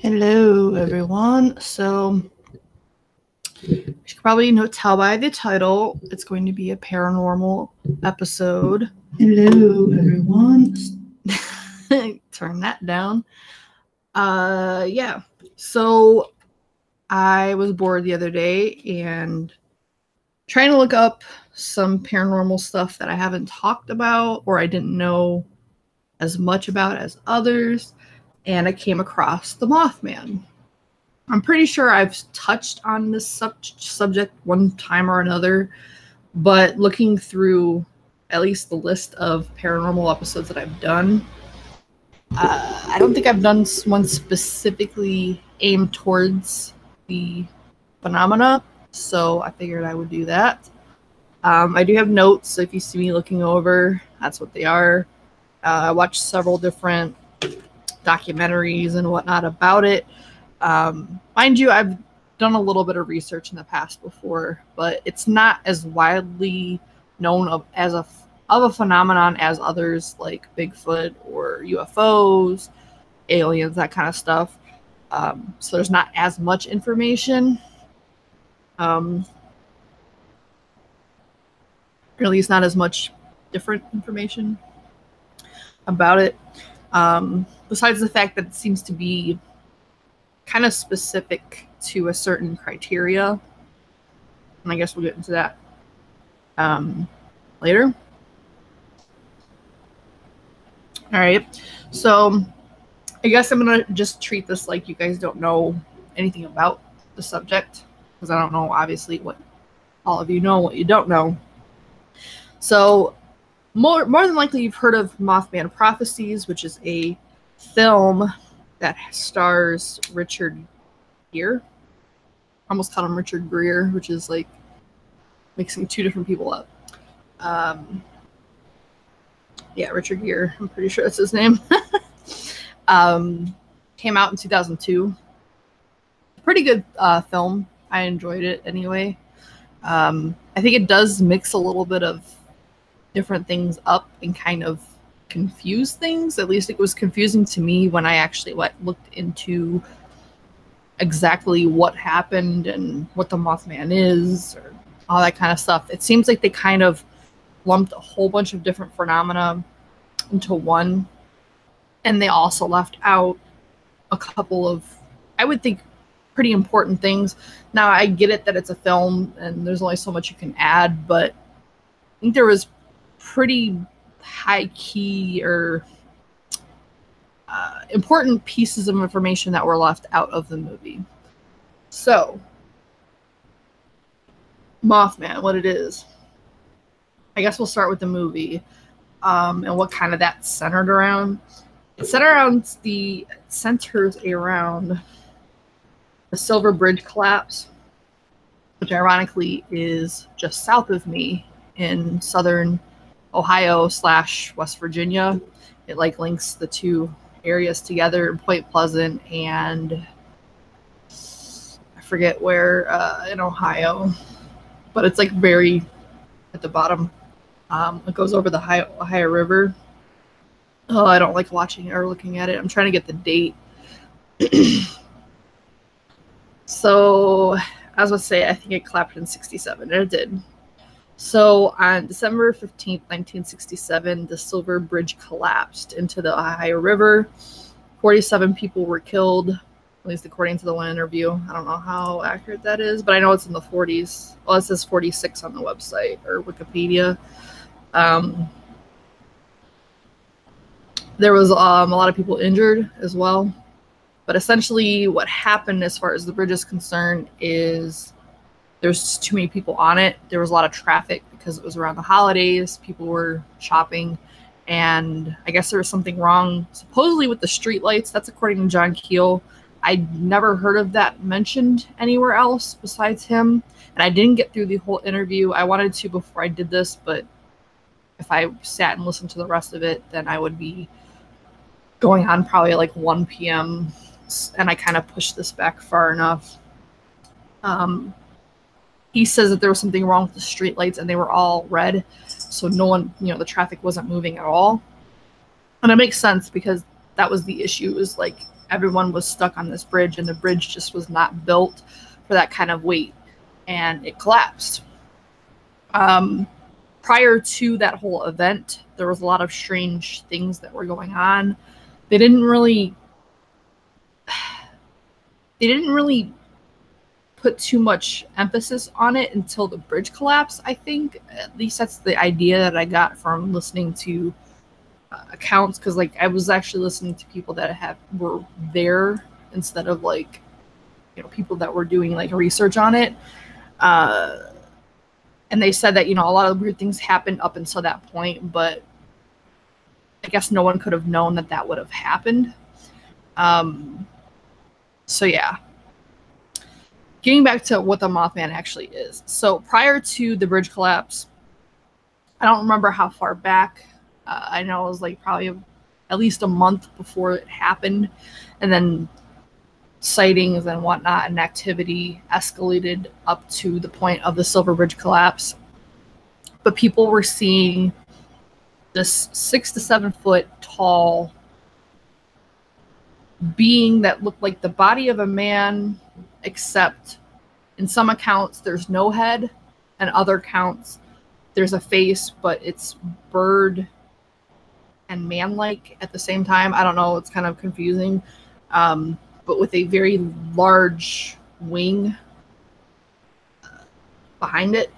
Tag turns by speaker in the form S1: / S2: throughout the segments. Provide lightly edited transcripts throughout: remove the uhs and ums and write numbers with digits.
S1: Hello, everyone. So, you should probably tell by the title, it's going to be a paranormal episode. Hello, everyone. Turn that down. Yeah. So, I was bored the other day and trying to look up some paranormal stuff that I haven't talked about or I didn't know as much about as others, and I came across the Mothman. I'm pretty sure I've touched on this subject one time or another, but looking through at least the list of paranormal episodes that I've done, I don't think I've done one specifically aimed towards the phenomena, so I figured I would do that. I do have notes, so if you see me looking over, that's what they are. I watched several different documentaries and whatnot about it. Mind you, I've done a little bit of research in the past before, but it's not as widely known of a phenomenon as others like Bigfoot or UFOs, aliens, that kind of stuff. So there's not as much information. Or at least not as much different information about it. Besides the fact that it seems to be kind of specific to a certain criteria. And I guess we'll get into that later. All right. So I guess I'm going to just treat this like you guys don't know anything about the subject, because I don't know, obviously, what all of you know, what you don't know. So more than likely you've heard of Mothman Prophecies, which is a film that stars Richard Gere. I almost called him Richard Greer, which is like mixing two different people up. Yeah, Richard Gere. I'm pretty sure that's his name. Came out in 2002. Pretty good film. I enjoyed it anyway. I think it does mix a little bit of different things up and kind of confuse things. At least it was confusing to me when I actually looked into exactly what happened and what the Mothman is, or all that kind of stuff. It seems like they kind of lumped a whole bunch of different phenomena into one, and they also left out a couple of, I would think, pretty important things. Now, I get it that it's a film and there's only so much you can add, but I think there was pretty high key or important pieces of information that were left out of the movie. So, Mothman, what it is. I guess we'll start with the movie and what kind of that's centered around. It centers around the Silver Bridge collapse, which ironically is just south of me in southern Ohio / West Virginia. It like links the two areas together in Point Pleasant and I forget where in Ohio, but it's like very at the bottom. It goes over the Ohio River. Oh, I don't like watching or looking at it. I'm trying to get the date. So, as I was say, I think it collapsed in 1967, and it did. So, on December 15th, 1967, the Silver Bridge collapsed into the Ohio River. 47 people were killed, at least according to the one interview. I don't know how accurate that is, but I know it's in the 40s. Well, it says 46 on the website or Wikipedia. There was a lot of people injured as well. But essentially what happened as far as the bridge is concerned is there's just too many people on it. There was a lot of traffic because it was around the holidays. People were shopping. And I guess there was something wrong supposedly with the street lights. That's according to John Keel. I'd never heard of that mentioned anywhere else besides him. And I didn't get through the whole interview. I wanted to before I did this, but if I sat and listened to the rest of it, then I would be going on probably like 1 p.m. And I kind of pushed this back far enough. He says that there was something wrong with the streetlights and they were all red. So no one, the traffic wasn't moving at all. And it makes sense because that was the issue, is like everyone was stuck on this bridge, and the bridge just was not built for that kind of weight, and it collapsed. Prior to that whole event, there was a lot of strange things that were going on. They didn't really put too much emphasis on it until the bridge collapsed, I think. At least that's the idea that I got from listening to accounts, because like I was actually listening to people that were there instead of like, you know, people that were doing like research on it. And they said that, you know, a lot of weird things happened up until that point, but I guess no one could have known that that would have happened. So yeah. Getting back to what the Mothman actually is. So prior to the bridge collapse, I don't remember how far back. I know it was like probably at least a month before it happened. And then sightings and whatnot and activity escalated up to the point of the Silver Bridge collapse. But people were seeing this 6 to 7 foot tall being that looked like the body of a man, except in some accounts there's no head, and other accounts there's a face, but it's bird and man-like at the same time. I don't know, it's kind of confusing. But with a very large wing behind it.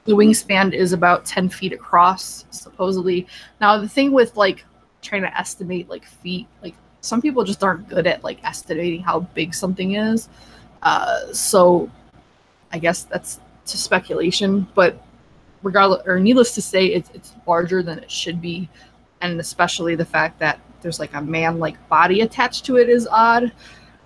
S1: The wingspan is about 10 feet across, supposedly. Now, the thing with like trying to estimate like feet, like some people just aren't good at like estimating how big something is. So I guess that's to speculation, but regardless, or needless to say, it's larger than it should be. And especially the fact that there's like a man-like body attached to it is odd.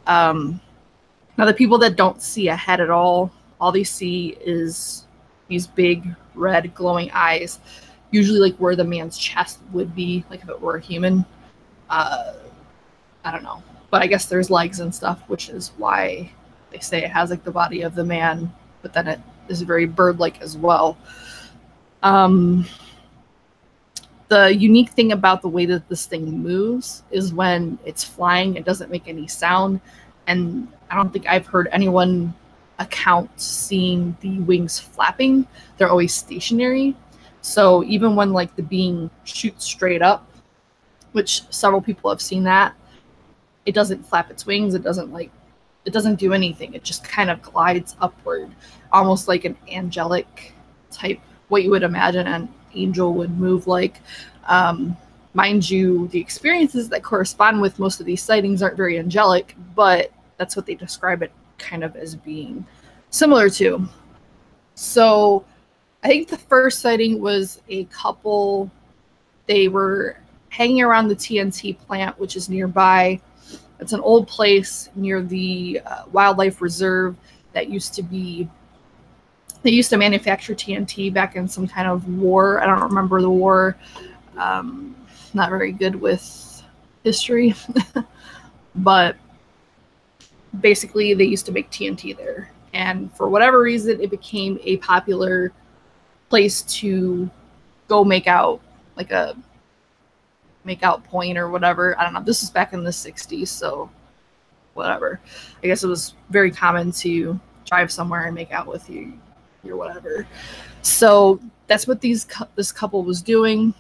S1: Now, the people that don't see a head at all they see is these big, red, glowing eyes, usually like where the man's chest would be, like if it were a human. I don't know. But I guess there's legs and stuff, which is why they say it has like the body of the man, but then it is very bird-like as well. The unique thing about the way that this thing moves is when it's flying, it doesn't make any sound. And I don't think I've heard anyone account seeing the wings flapping. They're always stationary. So even when like the being shoots straight up, which several people have seen that, it doesn't flap its wings. It doesn't do anything. It just kind of glides upward, almost like an angelic type, what you would imagine an angel would move like. Mind you, the experiences that correspond with most of these sightings aren't very angelic, but that's what they describe it kind of as being similar to. So I think the first sighting was a couple. They were hanging around the TNT plant, which is nearby. It's an old place near the wildlife reserve that used to be. They used to manufacture TNT back in some kind of war. I don't remember the war. Not very good with history. But basically, they used to make TNT there. And for whatever reason, it became a popular place to go make out, like a make-out point or whatever. I don't know. This is back in the 60s, so whatever. I guess it was very common to drive somewhere and make out with your whatever. So that's what this couple was doing.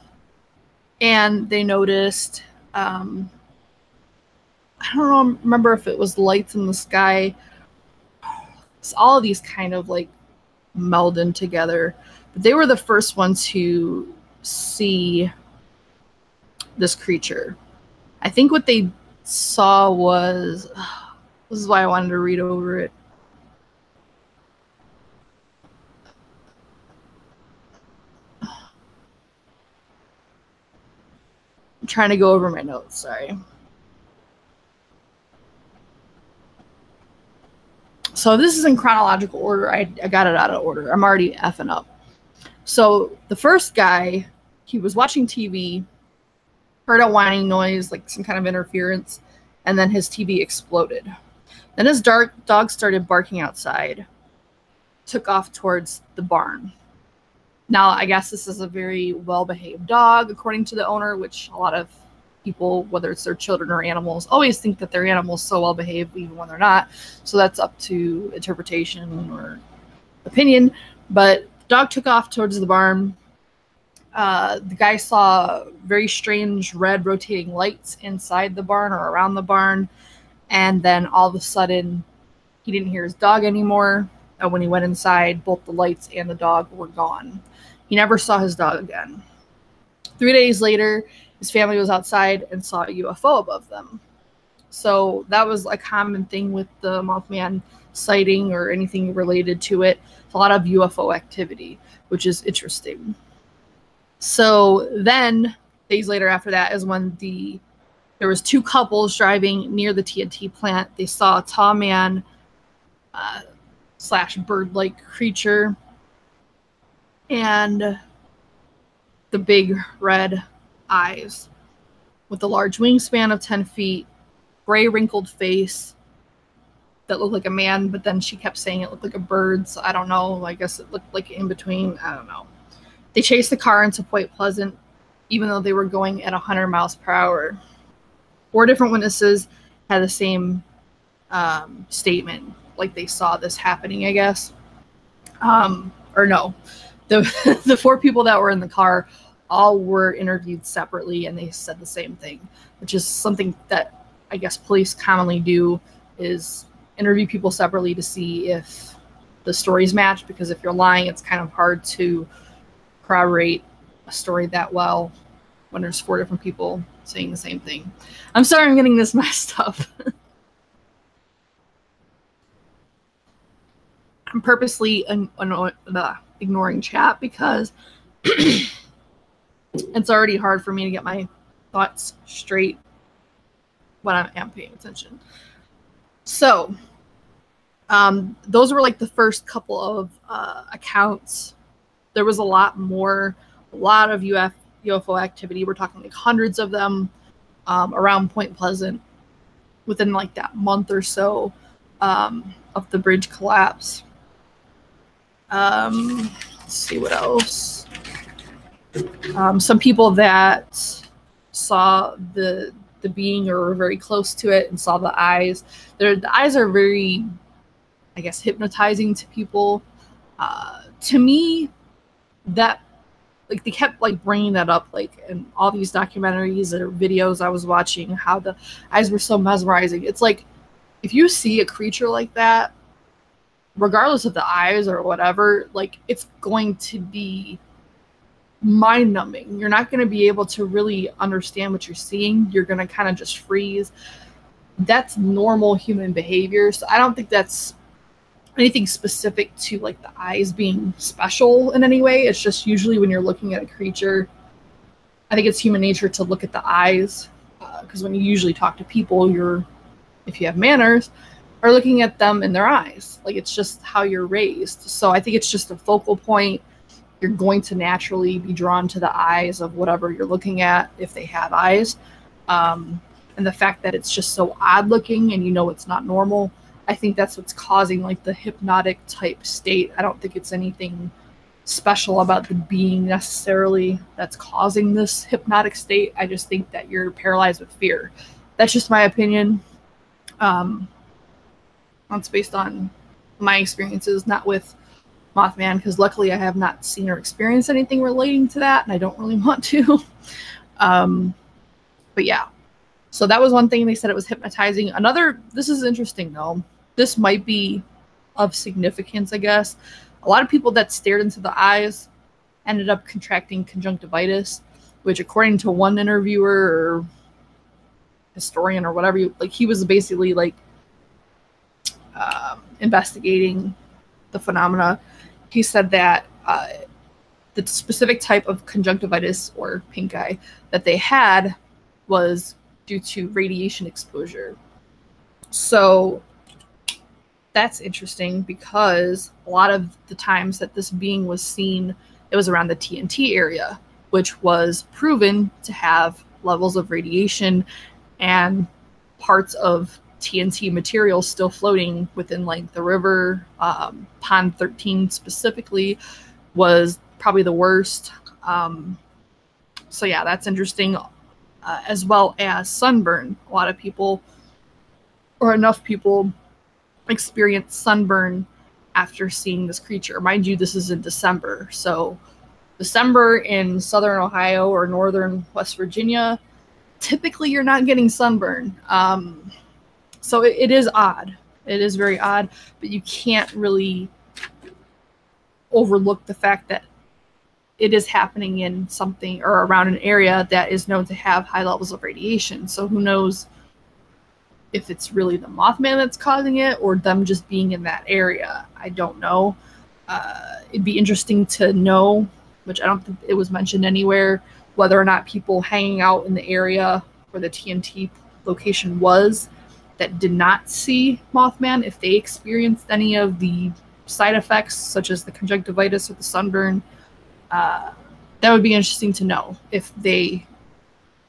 S1: And they noticed, I don't remember if it was lights in the sky. It's all of these kind of like melded together. But they were the first ones to see this creature. I think what they saw was, this is why I wanted to read over it. I'm trying to go over my notes, sorry. So this is in chronological order. I got it out of order. I'm already effing up. So the first guy, he was watching TV, heard a whining noise, like some kind of interference, and then his TV exploded. Then his dog started barking outside, took off towards the barn. Now, I guess this is a very well-behaved dog, according to the owner, which a lot of people, whether it's their children or animals, always think that their animal's so well behaved even when they're not. So that's up to interpretation or opinion. But the dog took off towards the barn. The guy saw very strange red rotating lights inside the barn or around the barn. And then all of a sudden, he didn't hear his dog anymore. And when he went inside, both the lights and the dog were gone. He never saw his dog again. 3 days later, his family was outside and saw a UFO above them. So that was a common thing with the Mothman sighting or anything related to it. It's a lot of UFO activity, which is interesting. So then, days later after that is when there was 2 couples driving near the TNT plant. They saw a tall man / bird-like creature and the big red eyes with a large wingspan of 10 feet, gray wrinkled face that looked like a man, but then she kept saying it looked like a bird, so I don't know. I guess it looked like in between. I don't know. They chased the car into Point Pleasant, even though they were going at 100 miles per hour. 4 different witnesses had the same statement, like they saw this happening, I guess. Or no. The 4 people that were in the car all were interviewed separately, and they said the same thing, which is something that I guess police commonly do, is interview people separately to see if the stories match, because if you're lying, it's kind of hard to corroborate a story that well when there's 4 different people saying the same thing. I'm sorry I'm getting this messed up. I'm purposely ignoring chat because it's already hard for me to get my thoughts straight when I am paying attention. So, those were like the first couple of accounts. There was a lot more, a lot of UFO activity. We're talking like hundreds of them around Point Pleasant within like that month or so of the bridge collapse. Let's see what else. Some people that saw the being or were very close to it and saw the eyes. The eyes are very, I guess, hypnotizing to people. To me, that like they kept like bringing that up, like in all these documentaries or videos I was watching, how the eyes were so mesmerizing. It's like if you see a creature like that, regardless of the eyes or whatever, like it's going to be mind-numbing. You're not going to be able to really understand what you're seeing. You're going to kind of just freeze. That's normal human behavior. So I don't think that's anything specific to like the eyes being special in any way. It's just usually when you're looking at a creature, I think it's human nature to look at the eyes, because when you usually talk to people, if you have manners, are looking at them in their eyes. Like it's just how you're raised. So I think it's just a focal point. You're going to naturally be drawn to the eyes of whatever you're looking at if they have eyes. And the fact that it's just so odd looking and you know it's not normal, I think that's what's causing like the hypnotic type state. I don't think it's anything special about the being necessarily that's causing this hypnotic state. I just think that you're paralyzed with fear. That's just my opinion. That's based on my experiences, not with Mothman, because luckily I have not seen or experienced anything relating to that, and I don't really want to. But yeah, so that was one thing. They said it was hypnotizing. Another, this is interesting though. This might be of significance, I guess. A lot of people that stared into the eyes ended up contracting conjunctivitis, which according to one interviewer or historian or whatever, like he was basically like investigating the phenomena. He said that the specific type of conjunctivitis or pink eye that they had was due to radiation exposure. So that's interesting because a lot of the times that this being was seen, it was around the TNT area, which was proven to have levels of radiation and parts of TNT material still floating within like the river. Pond 13 specifically was probably the worst. So yeah, that's interesting. as well as sunburn. A lot of people, or enough people, experience sunburn after seeing this creature. Mind you, this is in December. So December in southern Ohio or northern West Virginia, typically you're not getting sunburn. So it is odd. It is very odd, but you can't really overlook the fact that it is happening in something or around an area that is known to have high levels of radiation. So who knows if it's really the Mothman that's causing it or them just being in that area. I don't know. It'd be interesting to know, which I don't think it was mentioned anywhere, whether or not people hanging out in the area where the TNT location was that did not see Mothman, if they experienced any of the side effects, such as the conjunctivitis or the sunburn. That would be interesting to know if they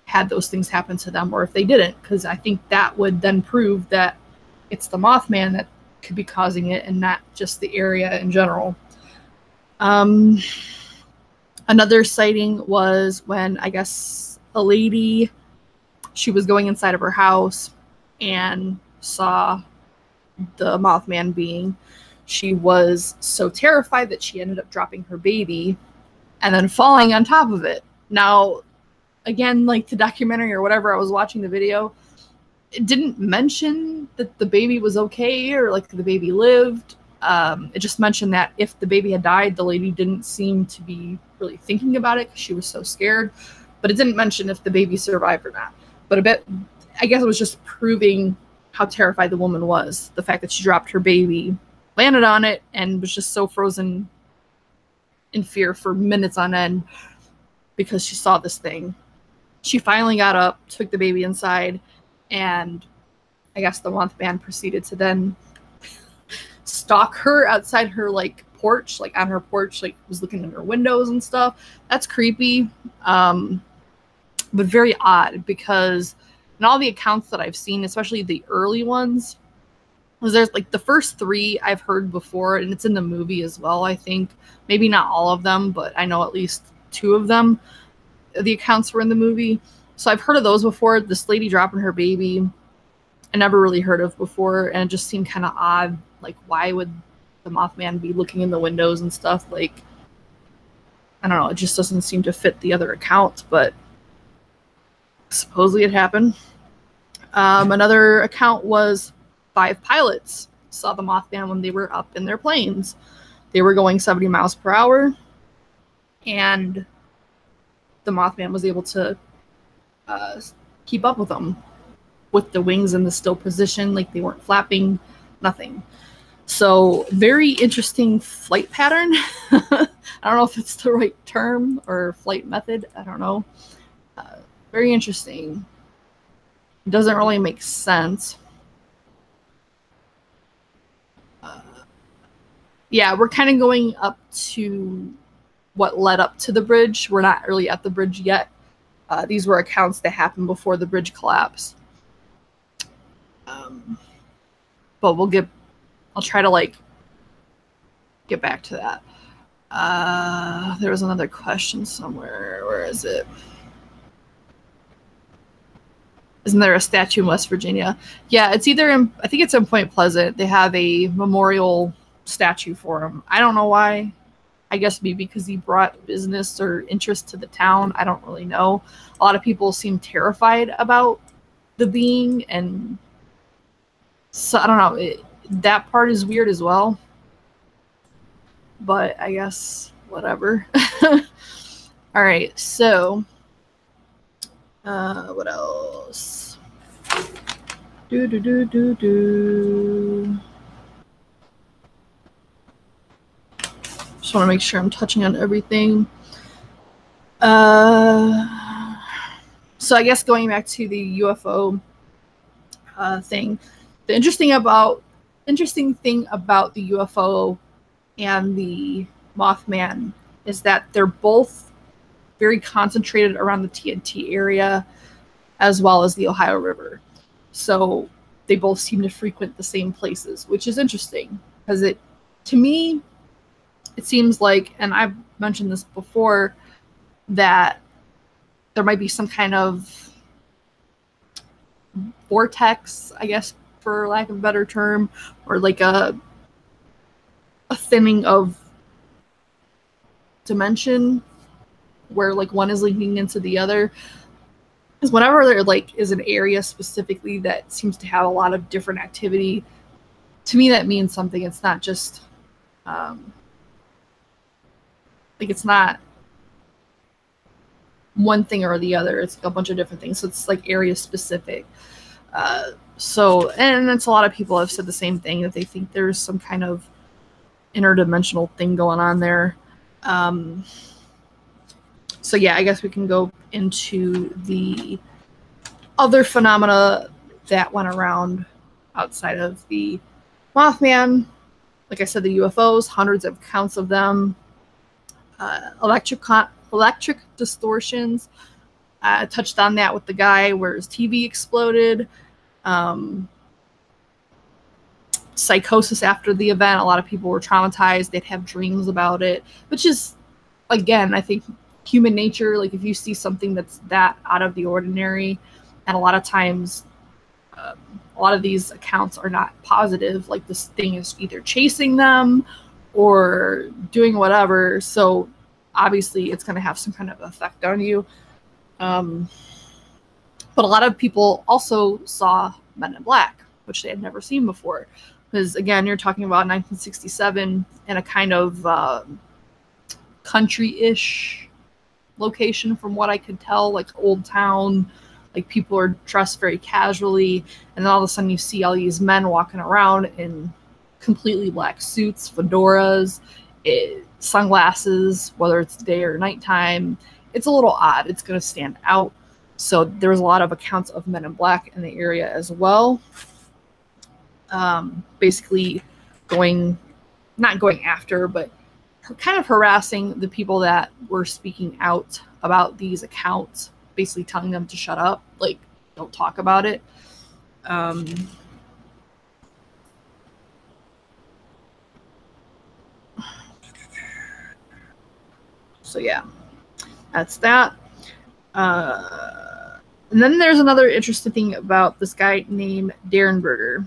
S1: had those things happen to them or if they didn't, because I think that would then prove that it's the Mothman that could be causing it and not just the area in general. Another sighting was when, I guess, a lady, she was going inside of her house and saw the Mothman being. She was so terrified that she ended up dropping her baby and then falling on top of it. Now, again, like the documentary or whatever, I was watching the video, it didn't mention that the baby was okay or like the baby lived. It just mentioned that if the baby had died, the lady didn't seem to be really thinking about it because she was so scared. But it didn't mention if the baby survived or not. But I guess it was just proving how terrified the woman was. The fact that she dropped her baby, landed on it, and was just so frozen in fear for minutes on end because she saw this thing. She finally got up, took the baby inside, and I guess the Mothman proceeded to then stalk her outside her like porch, like on her porch, like was looking in her windows and stuff. That's creepy, but very odd because in all the accounts that I've seen, especially the early ones, there's like the first 3 I've heard before, and it's in the movie as well, I think. Maybe not all of them, but I know at least 2 of them. The accounts were in the movie. So I've heard of those before. This lady dropping her baby, I never really heard of before, and it just seemed kind of odd. Like, why would the Mothman be looking in the windows and stuff? Like, I don't know. It just doesn't seem to fit the other accounts, but supposedly it happened. Another account was 5 pilots saw the Mothman when they were up in their planes. They were going 70 miles per hour, and the Mothman was able to keep up with them with the wings in the still position, like they weren't flapping, nothing. So very interesting flight pattern. I don't know if it's the right term or flight method. I don't know. Very interesting. It doesn't really make sense. Yeah, we're kind of going up to what led up to the bridge. We're not really at the bridge yet. These were accounts that happened before the bridge collapse. But I'll try to like get back to that. There was another question somewhere. Where is it? Isn't there a statue in West Virginia? Yeah, it's either I think it's in Point Pleasant. They have a memorial statue for him. I don't know why. I guess maybe because he brought business or interest to the town. I don't really know. A lot of people seem terrified about the being, and so I don't know. That part is weird as well. But I guess whatever. All right, so what else? Just want to make sure I'm touching on everything. So I guess going back to the UFO thing, the interesting thing about the UFO and the Mothman is that they're both very concentrated around the TNT area as well as the Ohio River. So they both seem to frequent the same places, which is interesting because to me, it seems like, and I've mentioned this before, that there might be some kind of vortex, I guess, for lack of a better term, or like a thinning of dimension where like one is linking into the other. Because whenever there like is an area specifically that seems to have a lot of different activity, to me that means something. It's not just like it's not one thing or the other. It's like a bunch of different things. So it's like area specific. And it's a lot of people have said the same thing, that they think there's some kind of interdimensional thing going on there. So yeah, I guess we can go into the other phenomena that went around outside of the Mothman. Like I said, the UFOs, hundreds of accounts of them. Electric distortions. I touched on that with the guy where his TV exploded. Psychosis after the event. A lot of people were traumatized. They'd have dreams about it, which is, again, I think human nature. Like if you see something that's that out of the ordinary, and a lot of times a lot of these accounts are not positive. Like this thing is either chasing them or doing whatever. So obviously it's going to have some kind of effect on you. But a lot of people also saw Men in Black, which they had never seen before. Because again, you're talking about 1967 in a kind of country-ish location, from what I could tell, like old town. Like people are dressed very casually, and then all of a sudden you see all these men walking around in completely black suits, fedoras, sunglasses, whether it's day or nighttime. It's a little odd. It's going to stand out. So there was a lot of accounts of Men in Black in the area as well. Basically not going after, but kind of harassing the people that were speaking out about these accounts, basically telling them to shut up, like don't talk about it. So yeah, that's that. And then there's another interesting thing about this guy named Derenberger.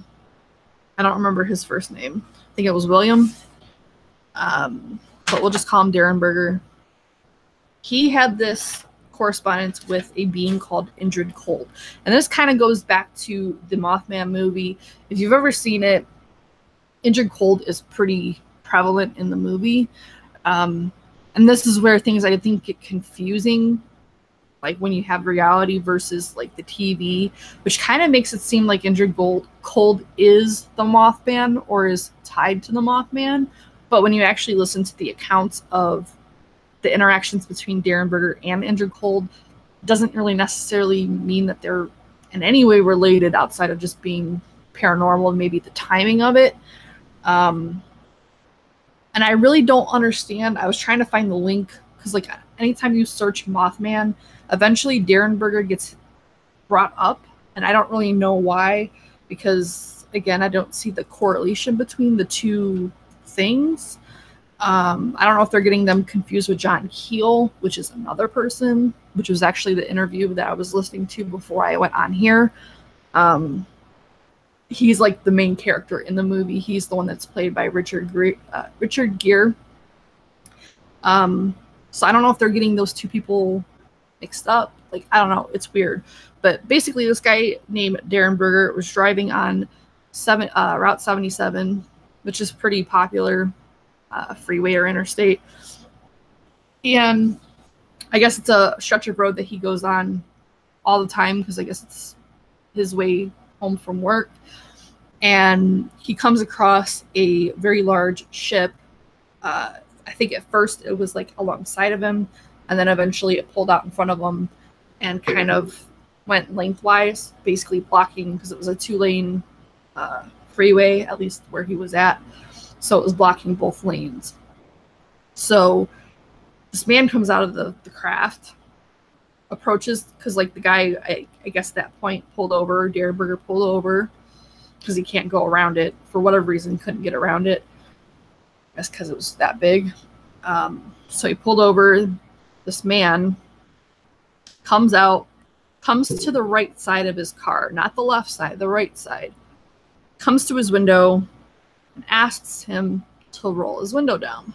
S1: I don't remember his first name. I think it was William. But we'll just call him Derenberger. He had this correspondence with a being called Indrid Cold. And this kind of goes back to the Mothman movie. If you've ever seen it, Indrid Cold is pretty prevalent in the movie. And this is where things I think get confusing, like when you have reality versus like the TV, which kind of makes it seem like Indrid Cold is the Mothman or is tied to the Mothman. But when you actually listen to the accounts of the interactions between Derenberger and Indrid Cold, it doesn't really necessarily mean that they're in any way related outside of just being paranormal and maybe the timing of it. And I really don't understand. I was trying to find the link because, like, anytime you search Mothman, eventually Derenberger gets brought up, and I don't really know why, because, again, I don't see the correlation between the two things. I don't know if they're getting them confused with John Keel, which is another person, which was actually the interview that I was listening to before I went on here. He's like the main character in the movie. He's the one that's played by Richard Gere. So I don't know if they're getting those two people mixed up. Like, I don't know. It's weird. But basically, this guy named Derenberger was driving on Route 77, which is pretty popular freeway or interstate. And I guess it's a stretch of road that he goes on all the time because I guess it's his way home from work. And he comes across a very large ship. I think at first it was like alongside of him, and then eventually it pulled out in front of him and kind of went lengthwise, basically blocking, because it was a 2-lane freeway, at least where he was at. So it was blocking both lanes. So this man comes out of the craft, approaches, because like the guy, I guess at that point pulled over, Derenberger pulled over, because he can't go around it. For whatever reason, couldn't get around it. I guess because it was that big. So he pulled over. This man comes out, comes to the right side of his car, not the left side, the right side, comes to his window and asks him to roll his window down.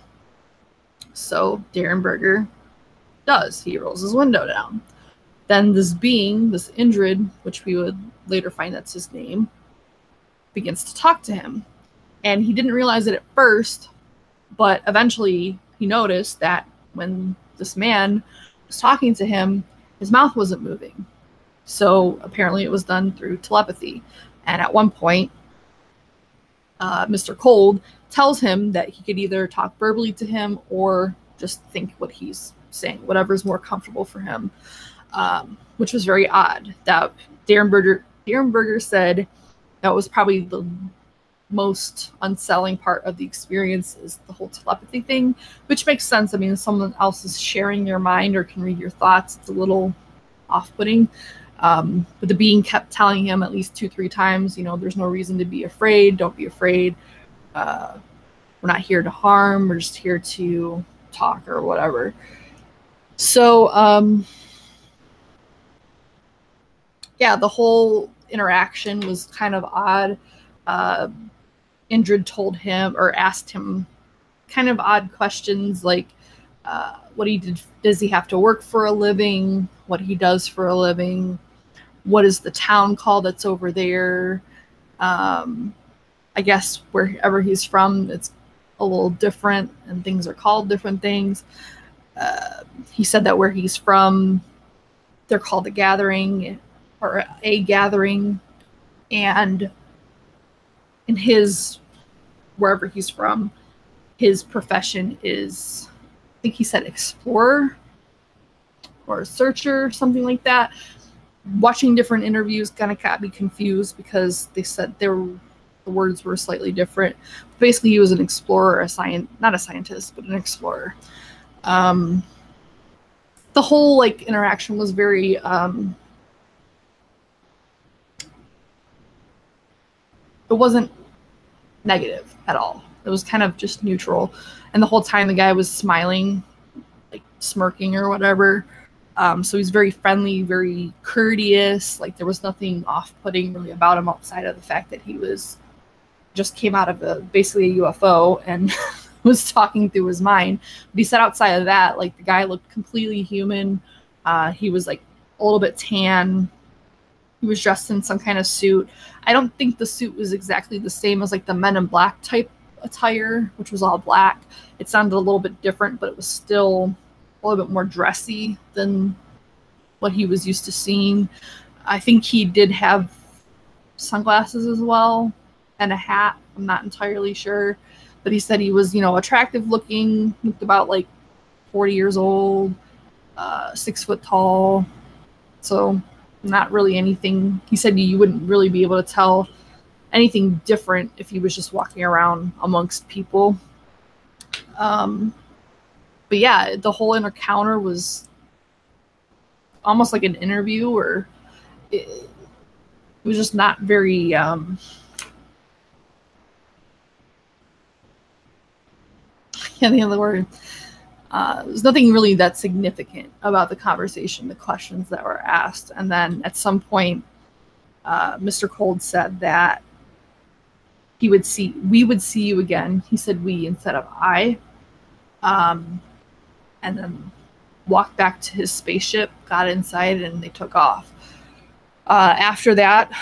S1: So Derenberger does. He rolls his window down. Then this being, this Indrid, which we would later find that's his name, begins to talk to him. And he didn't realize it at first, but eventually he noticed that when this man was talking to him, his mouth wasn't moving. So apparently it was done through telepathy. And at one point, Mr. Cold tells him that he could either talk verbally to him or just think what he's saying, whatever's more comfortable for him, which was very odd. That Derenberger said that was probably the most unsettling part of the experience, is the whole telepathy thing, which makes sense. I mean, if someone else is sharing your mind or can read your thoughts, it's a little off-putting. But the being kept telling him at least 2-3 times, you know, there's no reason to be afraid. Don't be afraid. We're not here to harm. We're just here to talk or whatever. So, yeah, the whole interaction was kind of odd. Indrid told him, or asked him kind of odd questions like what he did. Does he have to work for a living? What he does for a living? What is the town called that's over there? I guess wherever he's from, it's a little different and things are called different things. He said that where he's from, they're called the Gathering or a Gathering. And in wherever he's from, his profession is, I think he said explorer or searcher, something like that. Watching different interviews kind of got me confused because they said the words were slightly different. Basically, he was an explorer, not a scientist, but an explorer. The whole interaction was very it wasn't negative at all. It was kind of just neutral. And the whole time the guy was smiling, smirking or whatever. So he's very friendly, very courteous. There was nothing off-putting really about him outside of the fact that he just came out of basically a UFO and was talking through his mind. But he said outside of that, the guy looked completely human. He was a little bit tan. He was dressed in some kind of suit. I don't think the suit was exactly the same as the Men in Black type attire, which was all black. It sounded a little bit different, but it was still a little bit more dressy than what he was used to seeing. I think he did have sunglasses as well and a hat. I'm not entirely sure, but he said he was, attractive looking, looked about 40 years old, 6 foot tall. So not really anything. He said you wouldn't really be able to tell anything different if he was just walking around amongst people. But yeah, the whole encounter was almost like an interview, or it was just not very can't think of the word. There's nothing really that significant about the conversation, the questions that were asked. And then at some point, Mr. Cold said that we would see you again. He said we instead of I. And then walked back to his spaceship, got inside, and they took off. After that,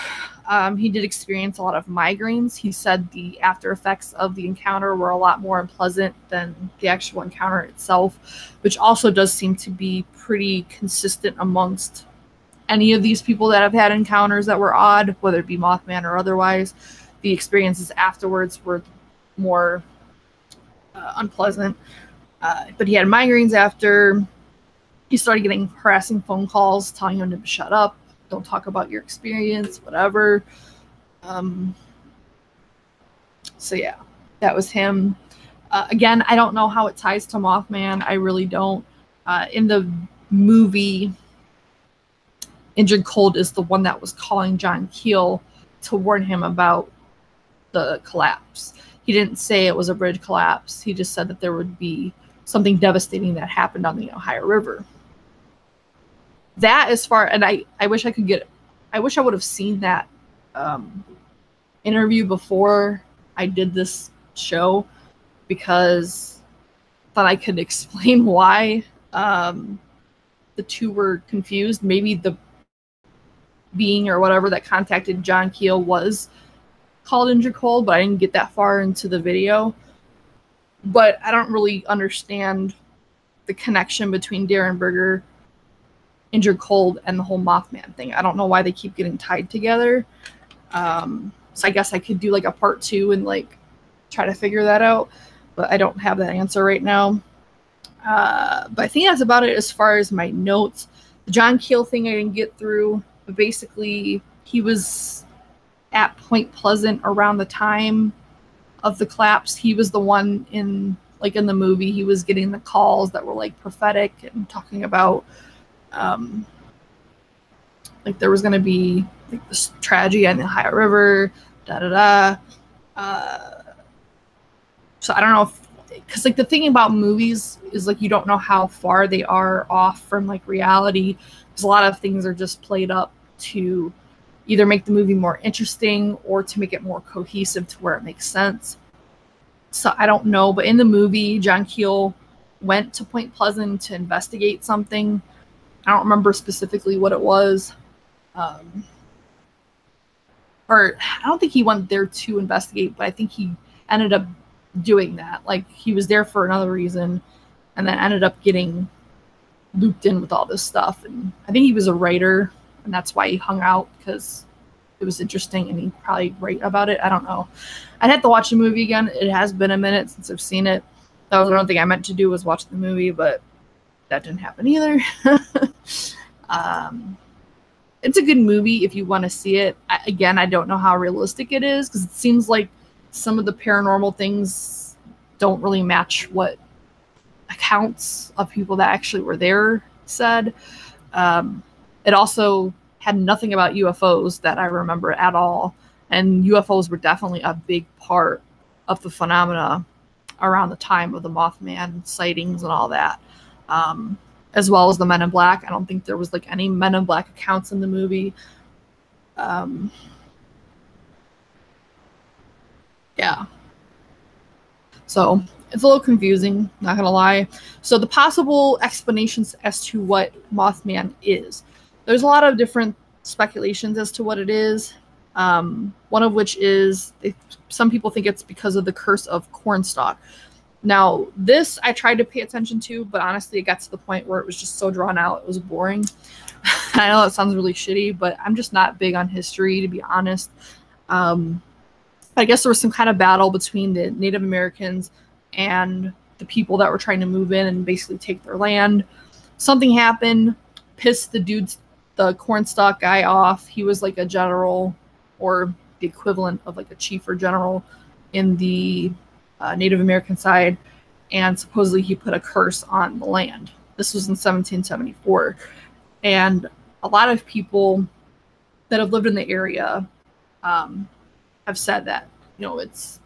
S1: he did experience a lot of migraines. He said the after effects of the encounter were a lot more unpleasant than the actual encounter itself, which also does seem to be pretty consistent amongst any of these people that have had encounters that were odd, whether it be Mothman or otherwise. The experiences afterwards were more unpleasant. But he had migraines after. He started getting harassing phone calls telling him to shut up, don't talk about your experience, whatever. So yeah, that was him. Again, I don't know how it ties to Mothman. I really don't. In the movie, Indrid Cold is the one that was calling John Keel to warn him about the collapse. He didn't say it was a bridge collapse. He just said that there would be something devastating that happened on the Ohio River. that as far, and I wish I could get, I wish I would have seen that interview before I did this show, because I thought I could explain why the two were confused. Maybe the being or whatever that contacted John Keel was called Injured Cold, but I didn't get that far into the video. But I don't really understand the connection between Darren Berger, Injured Cold, and the whole Mothman thing. I don't know why they keep getting tied together. So I guess I could do like a part 2 and like try to figure that out, but I don't have that answer right now. But I think that's about it as far as my notes. The John Keel thing I didn't get through, but basically he was at Point Pleasant around the time of the collapse. He was the one in the movie, he was getting the calls that were like prophetic and talking about like there was going to be like this tragedy in the Ohio River, so I don't know if, because like the thing about movies is like you don't know how far they are off from like reality, because a lot of things are just played up to either make the movie more interesting or to make it more cohesive to where it makes sense. So I don't know, but in the movie, John Keel went to Point Pleasant to investigate something. I don't remember specifically what it was. Or I don't think he went there to investigate, but I think he ended up doing that. Like he was there for another reason and then ended up getting looped in with all this stuff. And I think he was a writer, and that's why he hung out, because it was interesting and he probably write about it. I don't know. I'd have to watch the movie again. It has been a minute since I've seen it. That was one thing I meant to do, was watch the movie, but that didn't happen either. It's a good movie if you want to see it. Again, I don't know how realistic it is, because it seems like some of the paranormal things don't really match what accounts of people that actually were there said. It also had nothing about UFOs that I remember at all. And UFOs were definitely a big part of the phenomena around the time of the Mothman sightings and all that. As well as the Men in Black. I don't think there was like any Men in Black accounts in the movie. Yeah. So it's a little confusing, not gonna lie. So the possible explanations as to what Mothman is. There's a lot of different speculations as to what it is. One of which is some people think it's because of the curse of Cornstalk. Now, this I tried to pay attention to, but honestly, it got to the point where it was just so drawn out, it was boring. I know that sounds really shitty, but I'm just not big on history, to be honest. I guess there was some kind of battle between the Native Americans and the people that were trying to move in and basically take their land. Something happened, pissed the Cornstalk guy off. He was like a general, or the equivalent of like a chief or general in the Native American side, and supposedly he put a curse on the land. This was in 1774, and a lot of people that have lived in the area have said that, you know, it's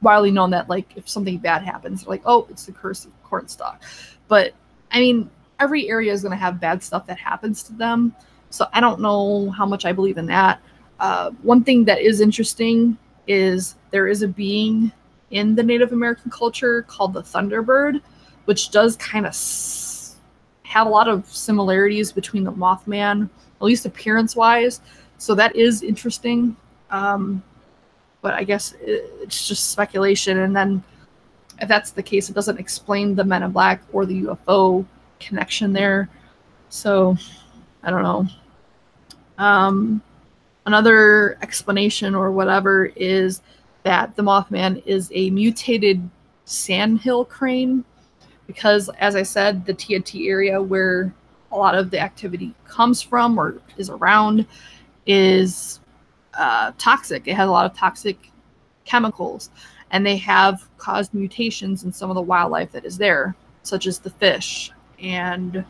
S1: widely known that like if something bad happens, they're like, oh, it's the curse of Cornstalk. But I mean, every area is going to have bad stuff that happens to them, so I don't know how much I believe in that. One thing that is interesting is there is a being in the Native American culture called the Thunderbird, which does kind of have a lot of similarities between the Mothman, at least appearance-wise. So that is interesting. But I guess it's just speculation. And then if that's the case, it doesn't explain the Men in Black or the UFO connection there. So I don't know. Another explanation or whatever is that the Mothman is a mutated sandhill crane, because, as I said, the TNT area where a lot of the activity comes from or is around is toxic. It has a lot of toxic chemicals, and they have caused mutations in some of the wildlife that is there, such as the fish. And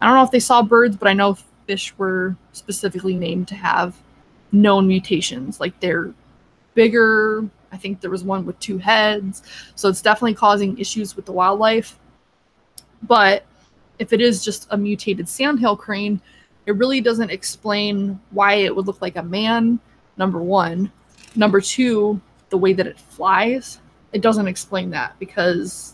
S1: I don't know if they saw birds, but I know fish were specifically named to have known mutations. Like they're bigger. I think there was one with 2 heads. So it's definitely causing issues with the wildlife. But if it is just a mutated sandhill crane, it really doesn't explain why it would look like a man, number one. Number two, the way that it flies, it doesn't explain that, because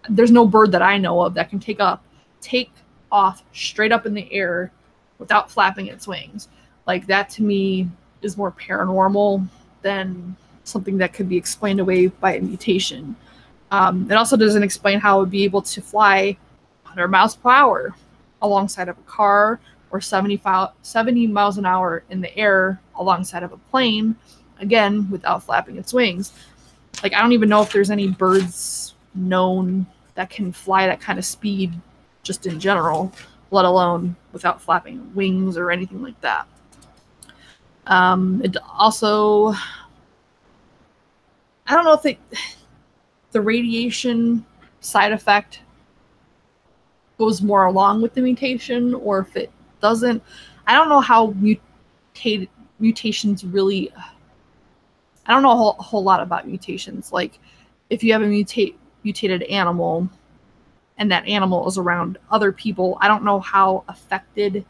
S1: there's no bird that I know of that can take off straight up in the air without flapping its wings. Like, that to me is more paranormal than something that could be explained away by a mutation. It also doesn't explain how it would be able to fly 100 miles per hour alongside of a car, or 70 miles an hour in the air alongside of a plane, again, without flapping its wings. Like, I don't even know if there's any birds known that can fly that kind of speed just in general, let alone without flapping wings or anything like that. It also, I don't know if the radiation side effect goes more along with the mutation, or if it doesn't. I don't know how mutations really, I don't know a whole lot about mutations. Like, if you have a mutated animal and that animal is around other people, I don't know how affected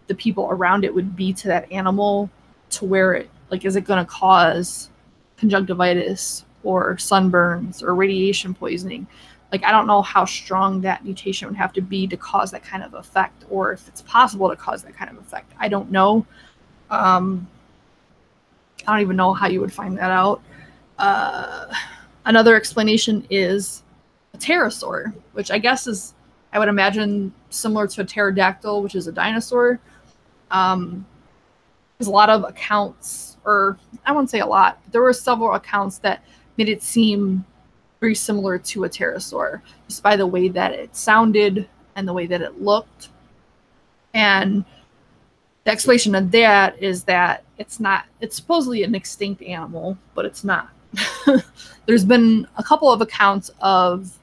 S1: the people around it would be to that animal, to where it, like, is it going to cause conjunctivitis or sunburns or radiation poisoning? Like, I don't know how strong that mutation would have to be to cause that kind of effect, or if it's possible to cause that kind of effect. I don't know. I don't even know how you would find that out. Another explanation is a pterosaur, which I guess is, I would imagine, similar to a pterodactyl, which is a dinosaur. There's a lot of accounts, or I won't say a lot, but there were several accounts that made it seem very similar to a pterosaur, just by the way that it sounded and the way that it looked. And the explanation of that is that it's supposedly an extinct animal, but it's not. There's been a couple of accounts of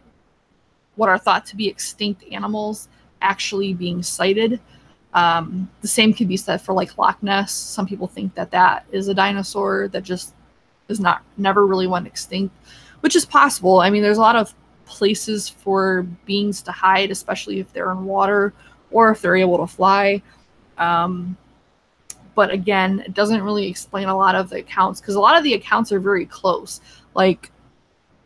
S1: what are thought to be extinct animals actually being sighted. The same could be said for, like, Loch Ness. Some people think that that is a dinosaur that just never really went extinct, which is possible. I mean, there's a lot of places for beings to hide, especially if they're in water or if they're able to fly. But again, it doesn't really explain a lot of the accounts, because a lot of the accounts are very close. Like,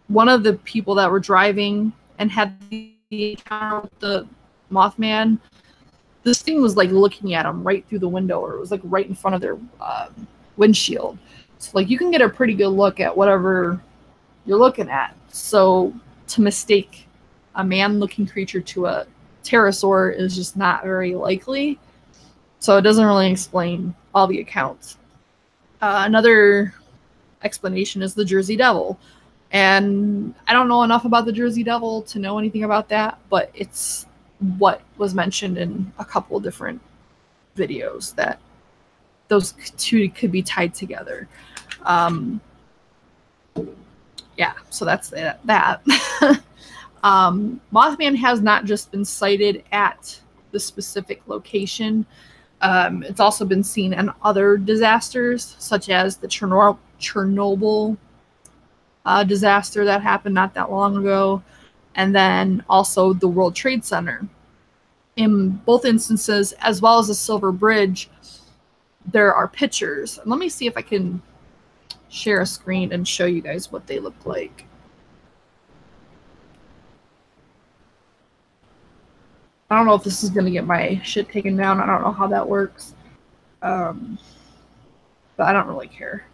S1: one of the people that were driving and had the encounter with the Mothman, this thing was, like, looking at them right through the window, or it was, like, right in front of their windshield. So, like, you can get a pretty good look at whatever you're looking at. So to mistake a man-looking creature to a pterosaur is just not very likely. So it doesn't really explain all the accounts. Another explanation is the Jersey Devil. And I don't know enough about the Jersey Devil to know anything about that, but it's what was mentioned in a couple of different videos, that those two could be tied together. Yeah, so that's that. Mothman has not just been sighted at the specific location. It's also been seen in other disasters, such as the Chernobyl disaster that happened not that long ago, and then also the World Trade Center. In both instances, as well as the Silver Bridge, there are pictures. And let me see if I can share a screen and show you guys what they look like. I don't know if this is going to get my shit taken down. I don't know how that works. But I don't really care.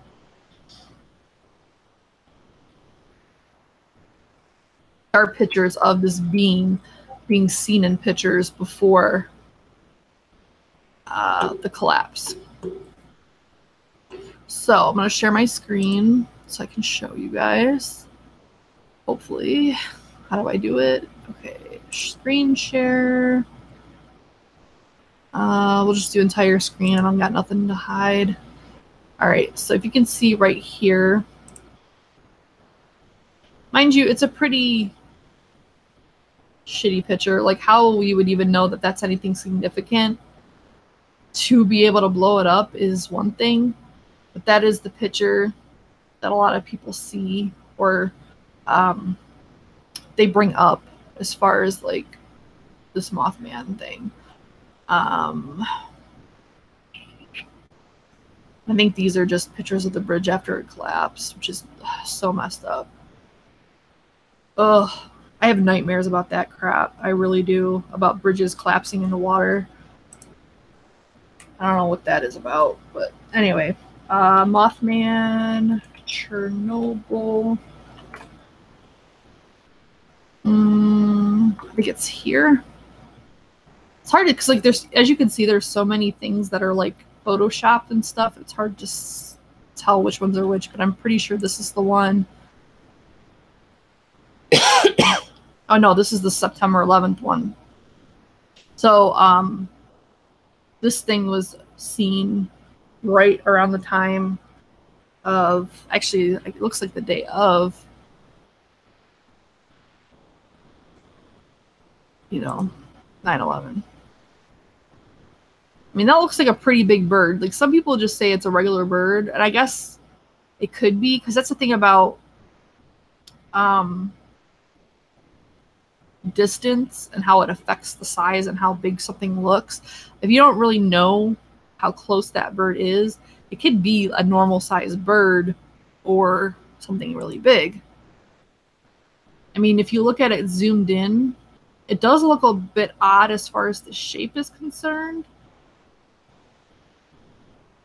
S1: There are pictures of this being seen in pictures before the collapse. So I'm going to share my screen so I can show you guys. Hopefully. How do I do it? Okay, screen share. We'll just do entire screen. I don't got nothing to hide. All right, so if you can see right here, mind you, it's a pretty shitty picture. Like, how we would even know that that's anything significant to be able to blow it up is one thing, but that is the picture that a lot of people see, or they bring up as far as, like, this Mothman thing. I think these are just pictures of the bridge after it collapsed, which is so messed up. Ugh, I have nightmares about that crap. I really do. About bridges collapsing in the water. I don't know what that is about, but anyway. Mothman, Chernobyl. I think it's here. It's hard to, because like there's, as you can see, there's so many things that are like photoshopped and stuff. It's hard to tell which ones are which, but I'm pretty sure this is the one. Oh no, this is the September 11th one. So this thing was seen right around the time of, actually it looks like the day of, you know, 9/11. I mean, that looks like a pretty big bird. Like, some people just say it's a regular bird, and I guess it could be, because that's the thing about distance and how it affects the size and how big something looks. If you don't really know how close that bird is, it could be a normal sized bird or something really big. I mean, if you look at it zoomed in, it does look a bit odd as far as the shape is concerned.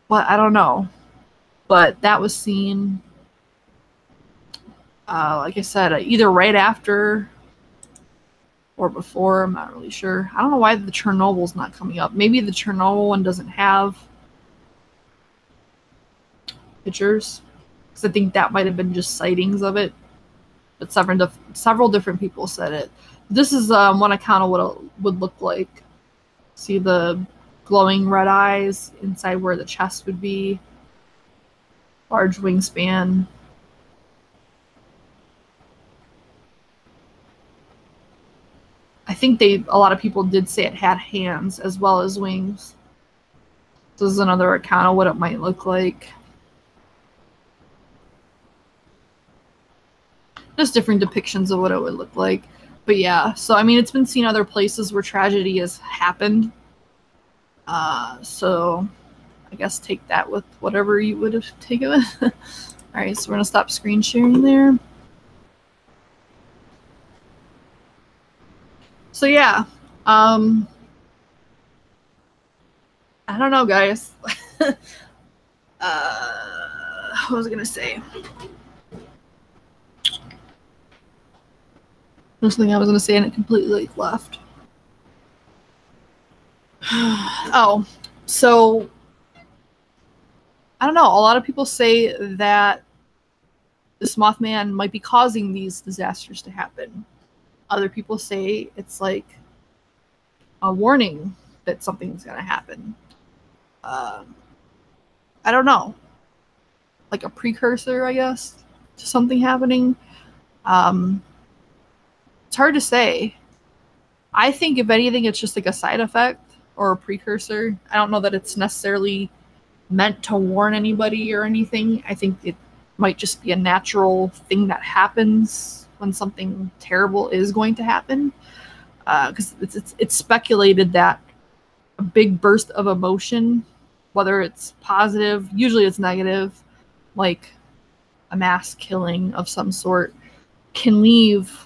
S1: But I don't know. But that was seen, like I said, either right after or before. I'm not really sure. I don't know why the Chernobyl's not coming up. Maybe the Chernobyl one doesn't have pictures, because I think that might have been just sightings of it. But several different people said it. This is one account of what it would look like. See the glowing red eyes inside where the chest would be. Large wingspan. I think a lot of people did say it had hands as well as wings. This is another account of what it might look like. Just different depictions of what it would look like. But yeah, so I mean, it's been seen other places where tragedy has happened. So I guess take that with whatever you would have taken it with. Alright, so we're going to stop screen sharing there. So yeah, I don't know, guys. What was I going to say? There's something I was going to say and it completely left. Oh, so I don't know. A lot of people say that this Mothman might be causing these disasters to happen. Other people say it's like a warning that something's going to happen. I don't know. Like a precursor, I guess, to something happening. It's hard to say. I think if anything, it's just like a side effect or a precursor. I don't know that it's necessarily meant to warn anybody or anything. I think it might just be a natural thing that happens when something terrible is going to happen. Because it's speculated that a big burst of emotion, whether it's positive, usually it's negative, like a mass killing of some sort, can leave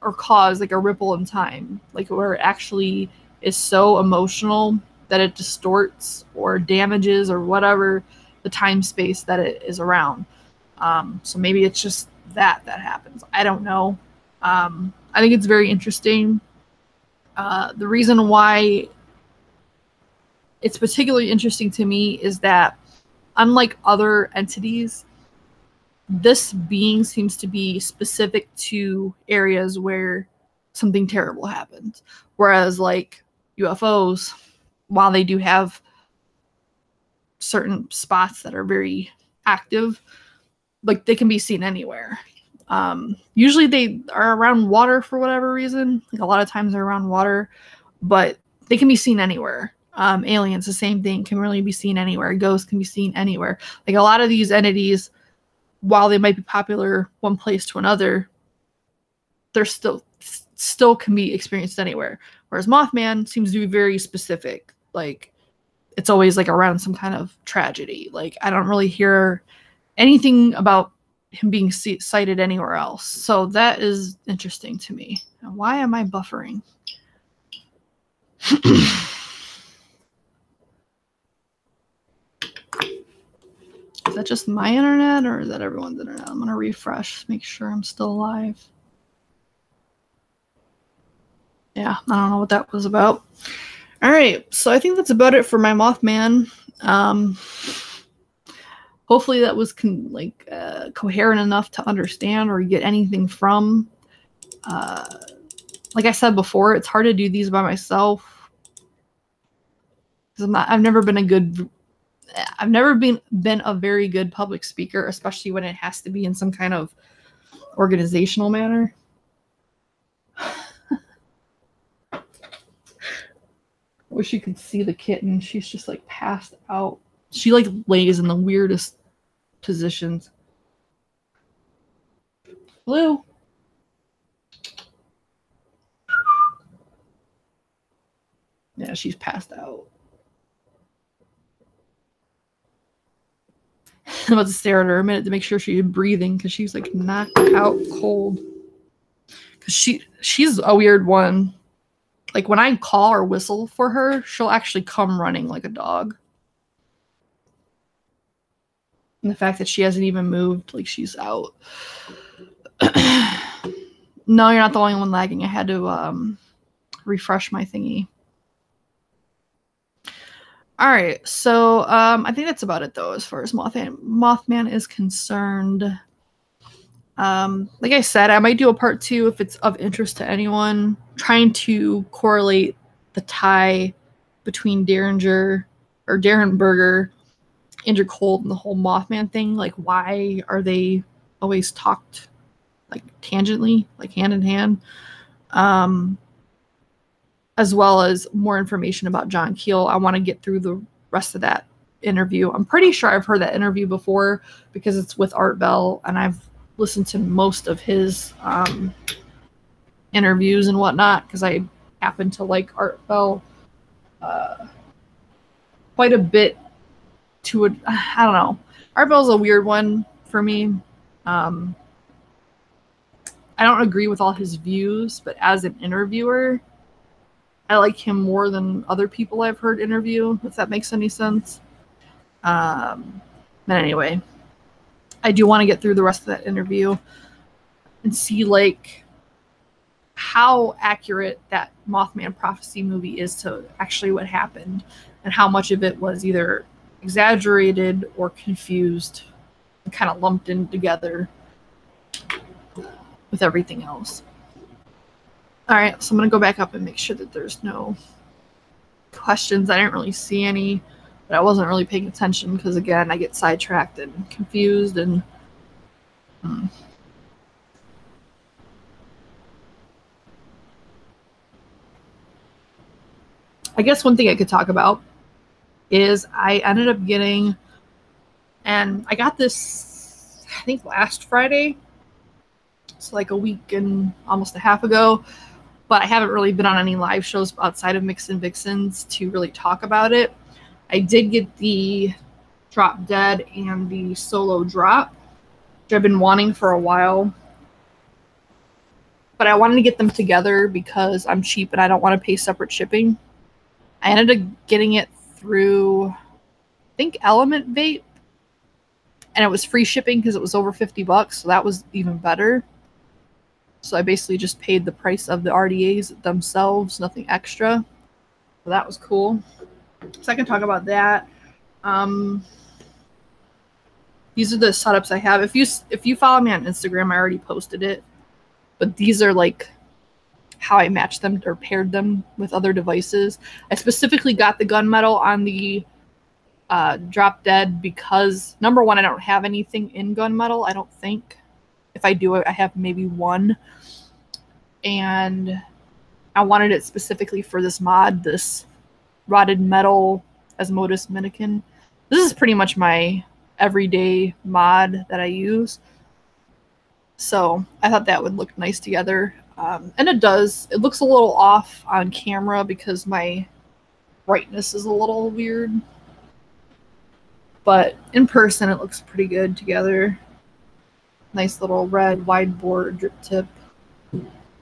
S1: or cause like a ripple in time, like where it actually is so emotional that it distorts or damages or whatever the time space that it is around. So maybe it's just that happens. I don't know. I think it's very interesting. The reason why it's particularly interesting to me is that unlike other entities, this being seems to be specific to areas where something terrible happened. Whereas like UFOs, while they do have certain spots that are very active, like they can be seen anywhere. Usually they are around water for whatever reason. Like a lot of times they're around water, but they can be seen anywhere. Aliens, the same thing, can really be seen anywhere. Ghosts can be seen anywhere. Like a lot of these entities, while they might be popular one place to another, they're still still can be experienced anywhere. Whereas Mothman seems to be very specific. Like, it's always like around some kind of tragedy. Like, I don't really hear anything about him being sighted anywhere else. So that is interesting to me. Now, why am I buffering? Is that just my internet or is that everyone's internet? I'm going to refresh, make sure I'm still alive. Yeah, I don't know what that was about. All right, so I think that's about it for my Mothman. Hopefully that was coherent enough to understand or get anything from. Like I said before, it's hard to do these by myself because I've never been a very good public speaker, especially when it has to be in some kind of organizational manner. I wish you could see the kitten. She's just like passed out. She like lays in the weirdest positions. Blue. Yeah, she's passed out. I'm about to stare at her a minute to make sure she's breathing because she's like knocked out cold. Because she's a weird one. Like when I call or whistle for her, she'll actually come running like a dog. And the fact that she hasn't even moved, like she's out. No, you're not the only one lagging. I had to refresh my thingy. All right, so I think that's about it though, as far as Mothman is concerned. Like I said, I might do a part 2 if it's of interest to anyone. Trying to correlate the tie between Darren Berger, Andrew Colt, and the whole Mothman thing. Like, why are they always talked like tangentially, like hand in hand? As well as more information about John Keel. I want to get through the rest of that interview. I'm pretty sure I've heard that interview before because it's with Art Bell, and I've listened to most of his interviews and whatnot because I happen to like Art Bell quite a bit. I don't know. Art Bell's a weird one for me. I don't agree with all his views, but as an interviewer, I like him more than other people I've heard interview, if that makes any sense. But anyway, I do want to get through the rest of that interview and see like how accurate that Mothman prophecy movie is to actually what happened and how much of it was either exaggerated or confused and kind of lumped in together with everything else. All right, so I'm going to go back up and make sure that there's no questions. I didn't really see any, but I wasn't really paying attention because, again, I get sidetracked and confused. And I guess one thing I could talk about is I ended up getting, and I got this, I think, last Friday. It's like a week and almost a half ago. But I haven't really been on any live shows outside of Mix and Vixens to really talk about it. I did get the Drop Dead and the Solo Drop, which I've been wanting for a while. But I wanted to get them together because I'm cheap and I don't want to pay separate shipping. I ended up getting it through, I think, Element Vape. And it was free shipping because it was over $50, so that was even better. So I basically just paid the price of the RDAs themselves, nothing extra. So that was cool. So I can talk about that. These are the setups I have. If you follow me on Instagram, I already posted it. But these are like how I matched them or paired them with other devices. I specifically got the gunmetal on the Drop Dead because, number one, I don't have anything in gunmetal, I don't think. If I do it, I have maybe one. And I wanted it specifically for this mod, this Rotted Metal Asmodus Minikin. This is pretty much my everyday mod that I use. So I thought that would look nice together. And it does. It looks a little off on camera because my brightness is a little weird. But in person, it looks pretty good together. Nice little red wide bore drip tip.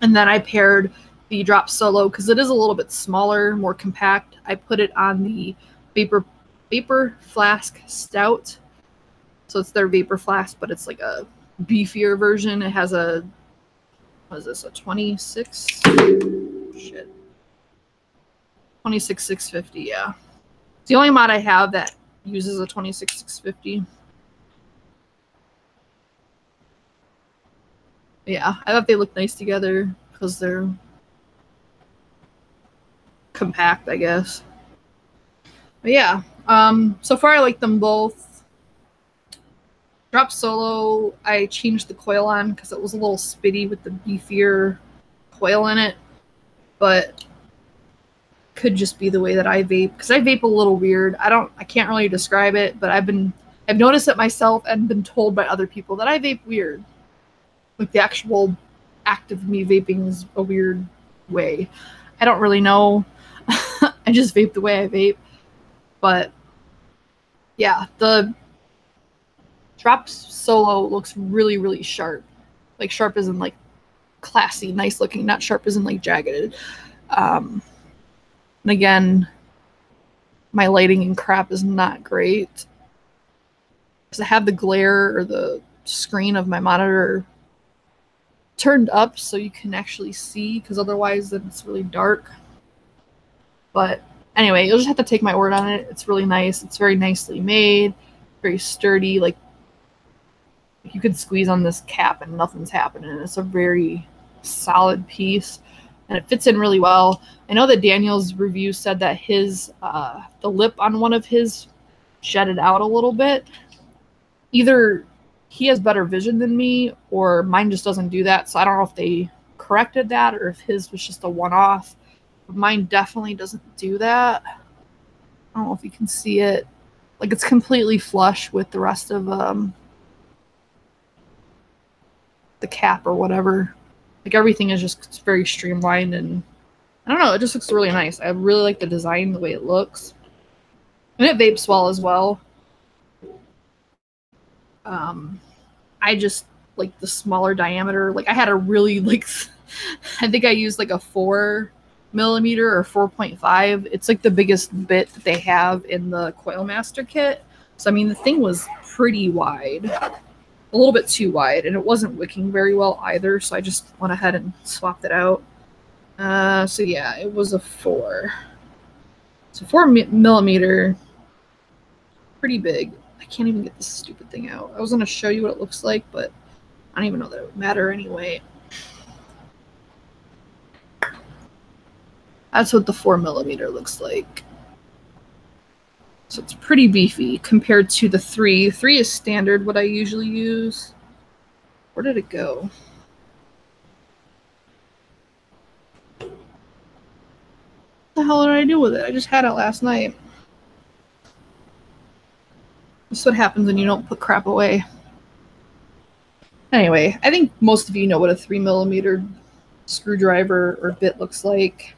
S1: And then I paired the Drop Solo because it is a little bit smaller, more compact. I put it on the Vapor Flask Stout. So it's their Vapor Flask, but it's like a beefier version. It has a, what is this, a 26? Shit. 26,650, yeah. It's the only mod I have that uses a 26,650. Yeah, I thought they look nice together because they're compact, I guess. But yeah, so far I like them both. Drop Solo, I changed the coil on because it was a little spitty with the beefier coil in it, but could just be the way that I vape because I vape a little weird. I can't really describe it, but I've noticed it myself and been told by other people that I vape weird. Like the actual act of me vaping is a weird way. I don't really know. I just vape the way I vape. But yeah, the Drop Solo looks really, really sharp. Like sharp as in like classy, nice looking, not sharp as in like jagged. And again, my lighting and crap is not great. Because I have the glare or the screen of my monitor turned up so you can actually see, because otherwise then it's really dark. But anyway, you'll just have to take my word on it. It's really nice. It's very nicely made, very sturdy. Like you could squeeze on this cap and nothing's happening. It's a very solid piece and it fits in really well. I know that Daniel's review said that his the lip on one of his jetted out a little bit. Either he has better vision than me or mine just doesn't do that. So I don't know if they corrected that or if his was just a one-off. But mine definitely doesn't do that. I don't know if you can see it. Like it's completely flush with the rest of the cap or whatever. Like everything is just very streamlined and I don't know, it just looks really nice. I really like the design, the way it looks. And it vapes well as well. I just like the smaller diameter. Like I had a really like, I think I used like a 4 millimeter or 4.5. It's like the biggest bit that they have in the Coil Master kit. So I mean the thing was pretty wide, a little bit too wide, and it wasn't wicking very well either. So I just went ahead and swapped it out. So yeah, it was a 4. So 4 millimeter, pretty big. I can't even get this stupid thing out. I was going to show you what it looks like, but I don't even know that it would matter anyway. That's what the 4 millimeter looks like. So it's pretty beefy compared to the 3. 3 is standard, what I usually use. Where did it go? What the hell did I do with it? I just had it last night. This is what happens when you don't put crap away. Anyway, I think most of you know what a 3 millimeter screwdriver or bit looks like.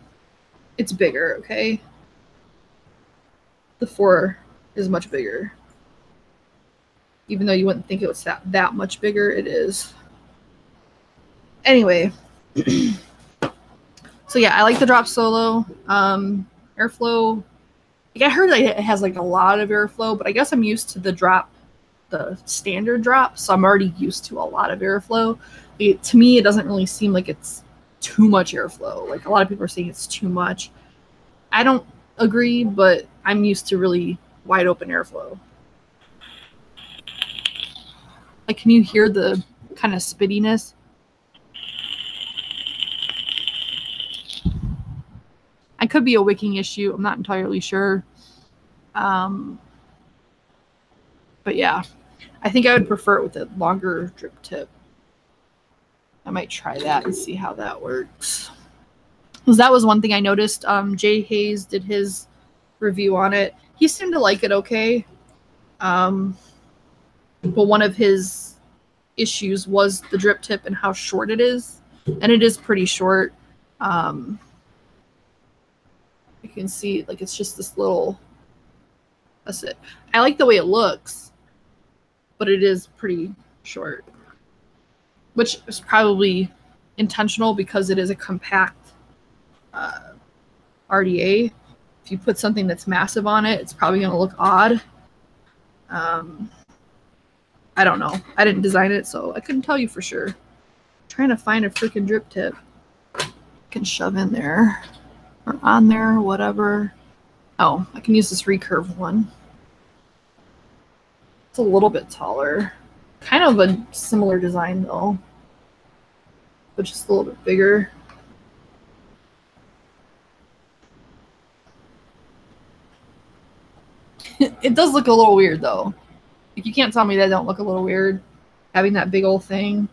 S1: It's bigger, okay? The 4 is much bigger. Even though you wouldn't think it was that much bigger, it is. Anyway. So yeah, I like the Drop Solo. Airflow. Like I heard that it has like a lot of airflow, but I guess I'm used to the standard drop, so I'm already used to a lot of airflow. To me, it doesn't really seem like it's too much airflow. Like a lot of people are saying it's too much. I don't agree, but I'm used to really wide open airflow. Like, can you hear the kind of spittiness? I could be a wicking issue. I'm not entirely sure. But yeah, I think I would prefer it with a longer drip tip. I might try that and see how that works. Because that was one thing I noticed. Jay Hayes did his review on it. He seemed to like it okay. But one of his issues was the drip tip and how short it is. And it is pretty short. You can see, like, it's just this little, that's it. I like the way it looks, but it is pretty short, which is probably intentional because it is a compact RDA. If you put something that's massive on it, it's probably going to look odd. I don't know. I didn't design it, so I couldn't tell you for sure. I'm trying to find a freaking drip tip I can shove in there or on there or whatever. Oh, I can use this recurve one. It's a little bit taller. Kind of a similar design though, but just a little bit bigger. It does look a little weird though. Like, you can't tell me that don't look a little weird, having that big old thing.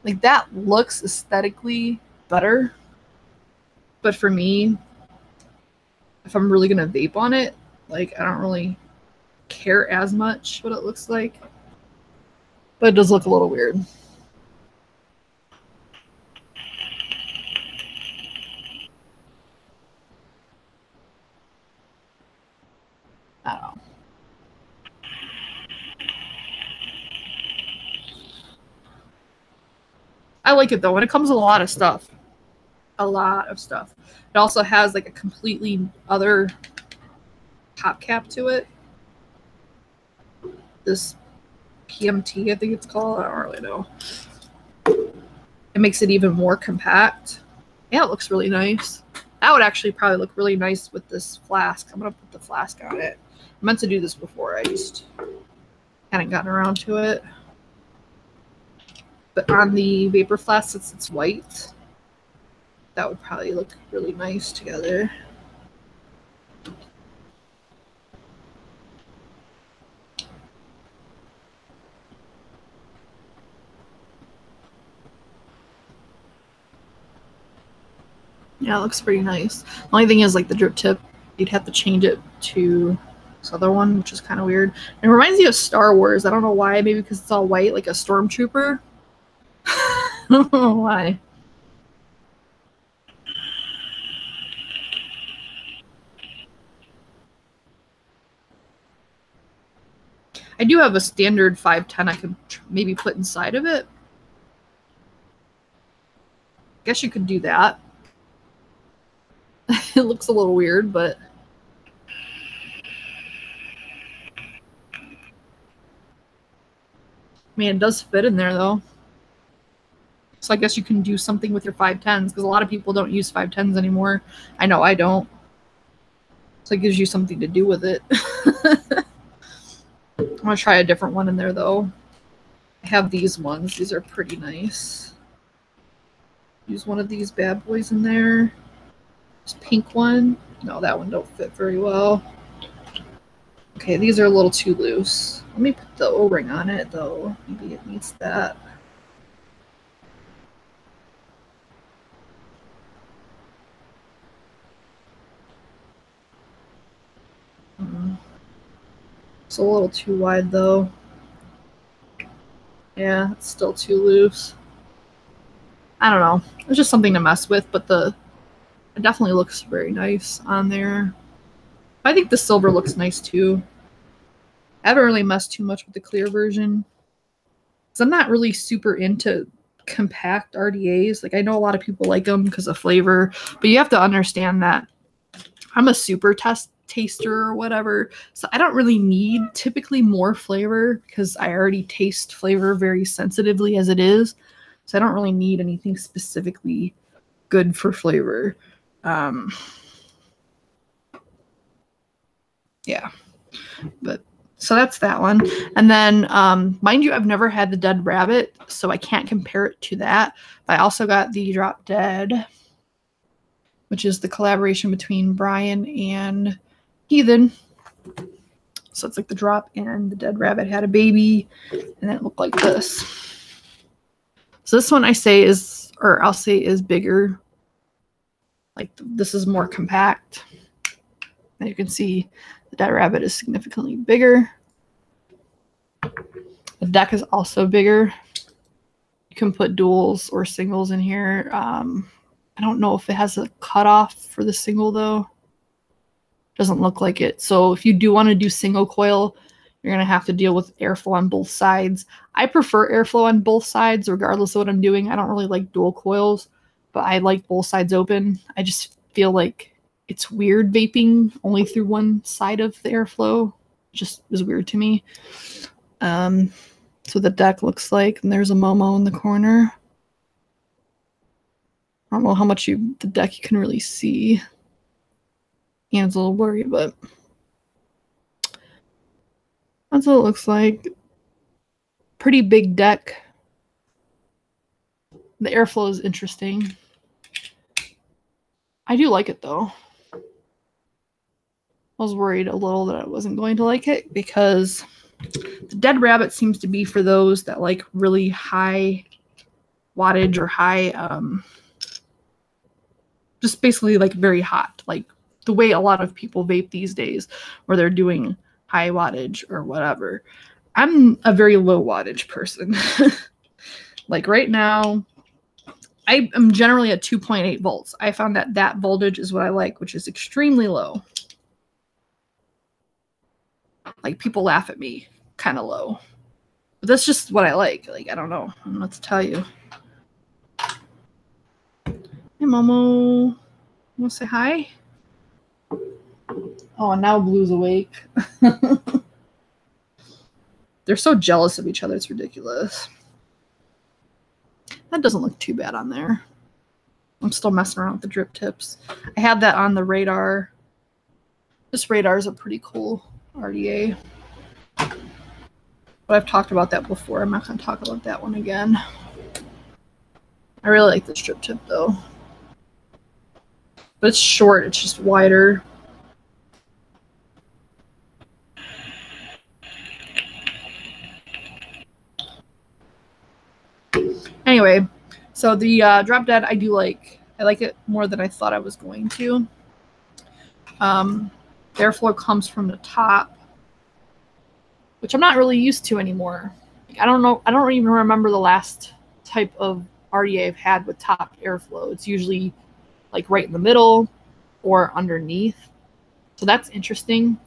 S1: Like, that looks aesthetically better. But for me, if I'm really gonna vape on it, like, I don't really care as much what it looks like. But it does look a little weird. I don't know. I like it though, and it comes with a lot of stuff. A lot of stuff. It also has like a completely other top cap to it. This PMT, I think it's called. I don't really know. It makes it even more compact. Yeah, it looks really nice. That would actually probably look really nice with this flask. I'm gonna put the flask on it. I meant to do this before. I just hadn't gotten around to it. But on the vapor flask, since it's white, that would probably look really nice together. Yeah, it looks pretty nice. The only thing is, like, the drip tip, you'd have to change it to this other one, which is kind of weird. It reminds me of Star Wars. I don't know why. Maybe because it's all white, like a stormtrooper. I don't know why. I do have a standard 510 I could maybe put inside of it. Guess you could do that. It looks a little weird, but I mean, it does fit in there though. So I guess you can do something with your 510s, because a lot of people don't use 510s anymore. I know I don't. So it gives you something to do with it. I'm going to try a different one in there though. I have these ones. These are pretty nice. Use one of these bad boys in there. This pink one. No, that one don't fit very well. Okay, these are a little too loose. Let me put the O-ring on it though. Maybe it needs that. It's a little too wide though. Yeah, it's still too loose. I don't know. It's just something to mess with, but it definitely looks very nice on there. I think the silver looks nice too. I haven't really messed too much with the clear version, because I'm not really super into compact RDAs. Like, I know a lot of people like them because of flavor, but you have to understand that I'm a super taster or whatever, so I don't really need typically more flavor, because I already taste flavor very sensitively as it is. So I don't really need anything specifically good for flavor. Yeah, but so that's that one. And then, mind you, I've never had the Dead Rabbit, so I can't compare it to that. But I also got the Drop Dead, which is the collaboration between Brian and Heathen. So it's like the drop, and the Dead Rabbit had a baby, and it looked like this. So this one I'll say is bigger. Like, this is more compact. And you can see the Dead Rabbit is significantly bigger. The deck is also bigger. You can put duals or singles in here. I don't know if it has a cutoff for the single though. Doesn't look like it. So if you do want to do single coil, you're going to have to deal with airflow on both sides. I prefer airflow on both sides regardless of what I'm doing. I don't really like dual coils, but I like both sides open. I just feel like it's weird vaping only through one side of the airflow. It just is weird to me. So the deck looks like, and there's a Momo in the corner. I don't know how much the deck you can really see. And it's a little blurry, but that's what it looks like. Pretty big deck. The airflow is interesting. I do like it though. I was worried a little that I wasn't going to like it because the Dead Rabbit seems to be for those that like really high wattage or high, just basically like very hot, like the way a lot of people vape these days where they're doing high wattage or whatever. I'm a very low wattage person. Like right now, I am generally at 2.8 volts. I found that that voltage is what I like, which is extremely low. Like people laugh at me, kind of low. But that's just what I like. Like, I don't know. I don't know what to tell you. Hey, Momo. You want to say hi? Oh, and now Blue's awake. They're so jealous of each other. It's ridiculous. That doesn't look too bad on there. I'm still messing around with the drip tips. I had that on the radar. This radar is a pretty cool RDA. But I've talked about that before. I'm not going to talk about that one again. I really like this drip tip though. But it's short, it's just wider. Anyway, so the Drop Dead I do like. I like it more than I thought I was going to. The airflow comes from the top, which I'm not really used to anymore. Like, I don't even remember the last type of RDA I've had with top airflow. It's usually like right in the middle or underneath. So that's interesting.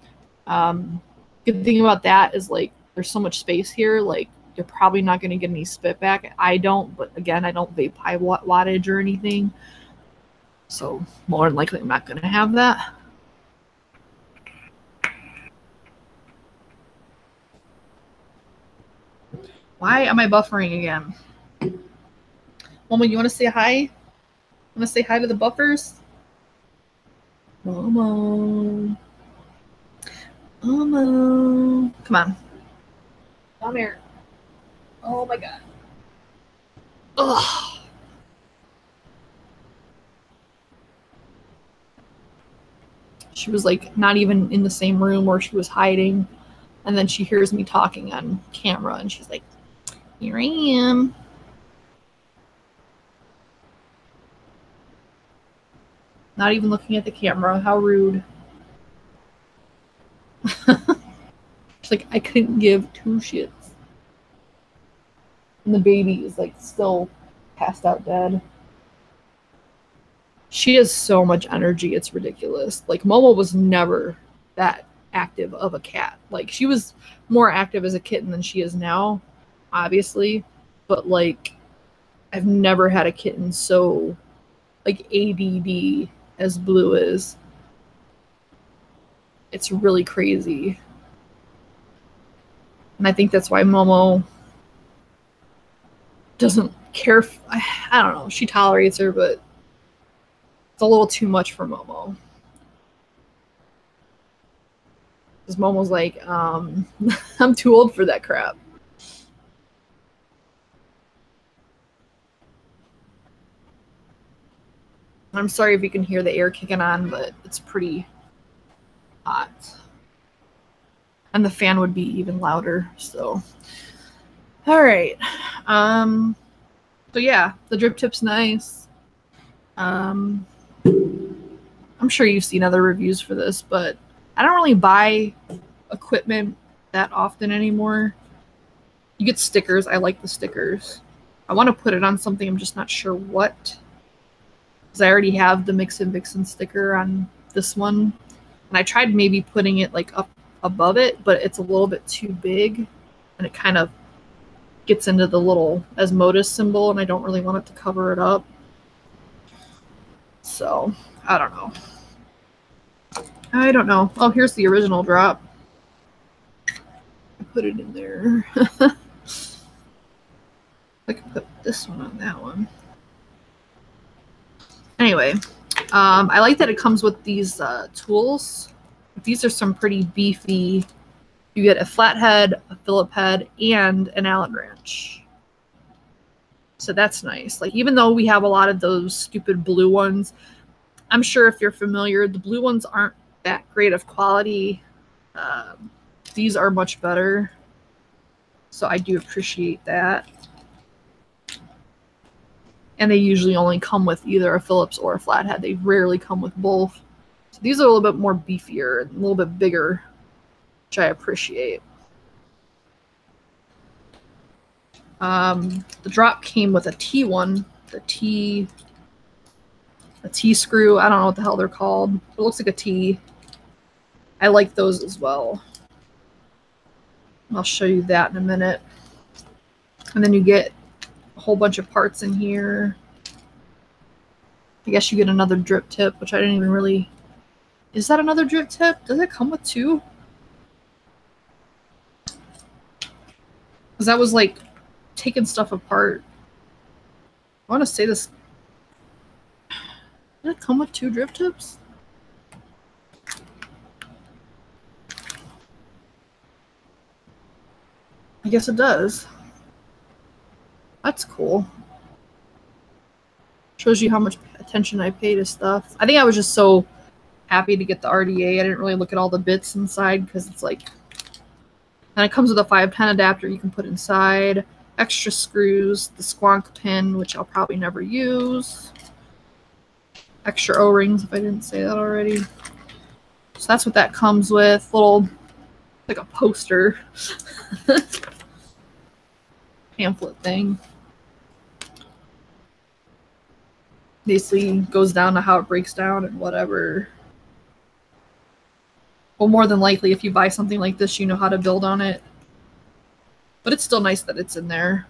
S1: Good thing about that is like there's so much space here, like you're probably not going to get any spit back. I don't, but again, I don't vape high wattage or anything. So more than likely I'm not going to have that. Why am I buffering again? Momo, you want to say hi? Want to say hi to the buffers? Momo. Momo. Come on. Come here. Oh my god. Ugh. She was like not even in the same room where she was hiding. And then she hears me talking on camera and she's like, here I am. Not even looking at the camera. How rude. She's like, I couldn't give two shits. And the baby is like still passed out dead. She has so much energy. It's ridiculous. Like Momo was never that active of a cat. Like she was more active as a kitten than she is now, obviously. But like I've never had a kitten so like ADD as Blue is. It's really crazy. And I think that's why Momo doesn't care. I don't know. She tolerates her, but it's a little too much for Momo. Because Momo's like, I'm too old for that crap. I'm sorry if you can hear the air kicking on, but it's pretty hot. And the fan would be even louder, so. All right. So yeah, the drip tip's nice. I'm sure you've seen other reviews for this, but I don't really buy equipment that often anymore. You get stickers. I like the stickers. I want to put it on something, I'm just not sure what. Because I already have the Mix and Vixen sticker on this one. And I tried maybe putting it like up above it, but it's a little bit too big. And it kind of gets into the little Asmodeus symbol, and I don't really want it to cover it up. So, I don't know. Oh, here's the original drop. I put it in there. I can put this one on that one. Anyway, I like that it comes with these tools. These are some pretty beefy. You get a flathead, a Phillip head, and an Allen wrench. So that's nice. Like, even though we have a lot of those stupid blue ones, I'm sure if you're familiar, the blue ones aren't that great of quality. These are much better. So I do appreciate that. And they usually only come with either a Phillips or a flathead. They rarely come with both. So these are a little bit more beefier and a little bit bigger, which I appreciate. The drop came with a T one, a T screw. I don't know what the hell they're called. It looks like a T. I like those as well. I'll show you that in a minute. And then you get a whole bunch of parts in here. I guess you get another drip tip, which I didn't even really... Is that another drip tip? Does it come with two? Because that was like taking stuff apart. I want to say this... Did it come with two drip tips? I guess it does. That's cool. Shows you how much attention I pay to stuff. I think I was just so happy to get the RDA. I didn't really look at all the bits inside because it's like... And it comes with a 510 adapter you can put inside. Extra screws, the squonk pin, which I'll probably never use. Extra O-rings, if I didn't say that already. So that's what that comes with. Little, like a poster. Pamphlet thing. Basically goes down to how it breaks down and whatever. Well, more than likely, if you buy something like this, you know how to build on it. But it's still nice that it's in there.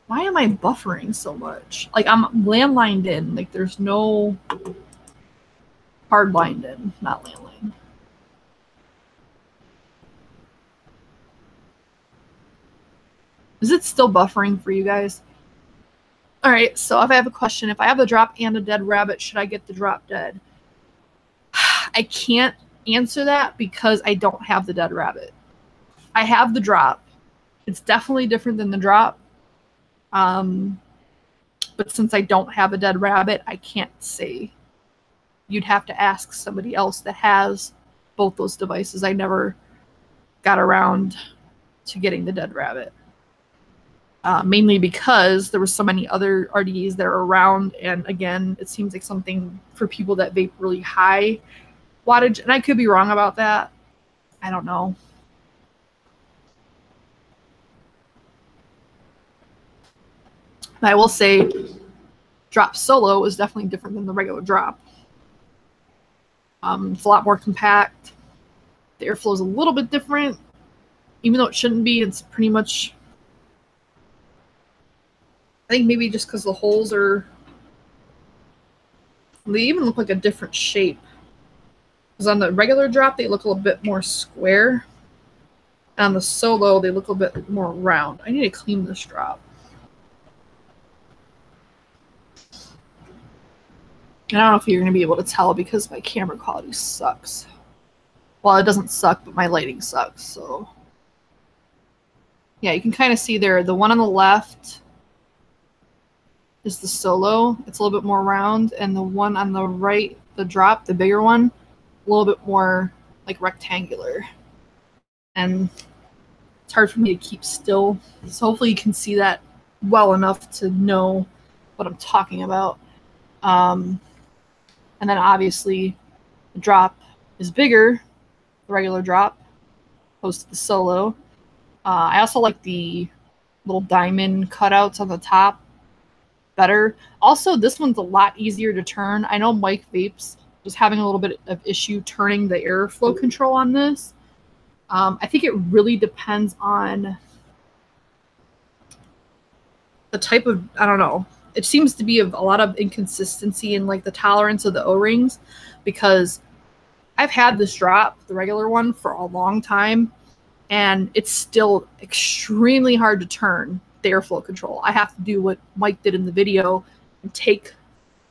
S1: Why am I buffering so much? Like, I'm landlined in. Like, there's no hardlined in, not landline. Is it still buffering for you guys? All right, so if I have a question, if I have a drop and a dead rabbit, should I get the drop dead? I can't answer that because I don't have the dead rabbit. I have the drop. It's definitely different than the drop. But since I don't have a dead rabbit, I can't say. You'd have to ask somebody else that has both those devices. I never got around to getting the dead rabbit. Mainly because there were so many other RDAs that are around, and again, it seems like something for people that vape really high wattage, and I could be wrong about that. I don't know. I will say drop solo is definitely different than the regular drop. It's a lot more compact. The airflow is a little bit different, even though it shouldn't be. It's pretty much... I think maybe just because the holes are... They even look like a different shape. Because on the regular drop, they look a little bit more square. And on the solo, they look a little bit more round. I need to clean this drop. I don't know if you're going to be able to tell because my camera quality sucks. Well, it doesn't suck, but my lighting sucks, so... Yeah, you can kind of see there, the one on the left is the solo. It's a little bit more round, and the one on the right, the drop, the bigger one, a little bit more like rectangular. And it's hard for me to keep still, so hopefully you can see that well enough to know what I'm talking about. And then obviously the drop is bigger, the regular drop, opposed to the solo. I also like the little diamond cutouts on the top better. Also, this one's a lot easier to turn. I know Mike Vapes was having a little bit of issue turning the airflow control on this. I think it really depends on the type of, I don't know. It seems to be a lot of inconsistency in like the tolerance of the O-rings, because I've had this drop, the regular one, for a long time, and it's still extremely hard to turn the airflow control. I have to do what Mike did in the video and take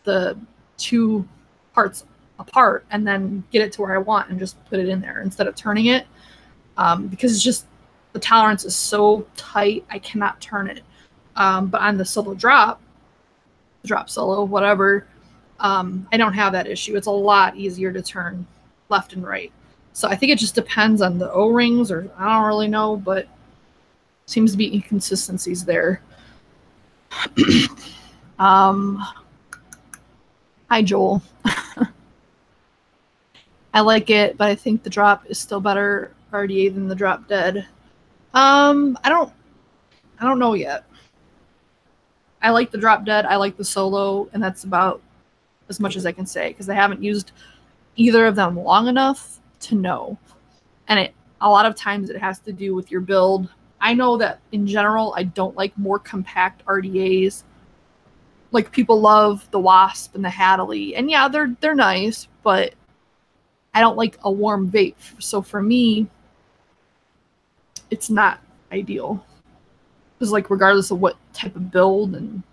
S1: the two parts apart and then get it to where I want and just put it in there instead of turning it, because it's just, the tolerance is so tight, I cannot turn it. But on the solo drop solo, whatever, I don't have that issue. It's a lot easier to turn left and right. So I think it just depends on the O-rings, or I don't really know, but seems to be inconsistencies there. Hi, Joel. I like it, but I think the drop is still better RDA than the drop dead. I don't know yet. I like the drop dead, I like the solo, and that's about as much as I can say, because I haven't used either of them long enough to know. And a lot of times it has to do with your build. I know that in general, I don't like more compact RDAs. Like, people love the Wasp and the Hadley, and yeah, they're nice, but I don't like a warm vape. So for me, it's not ideal. Because, like, regardless of what type of build and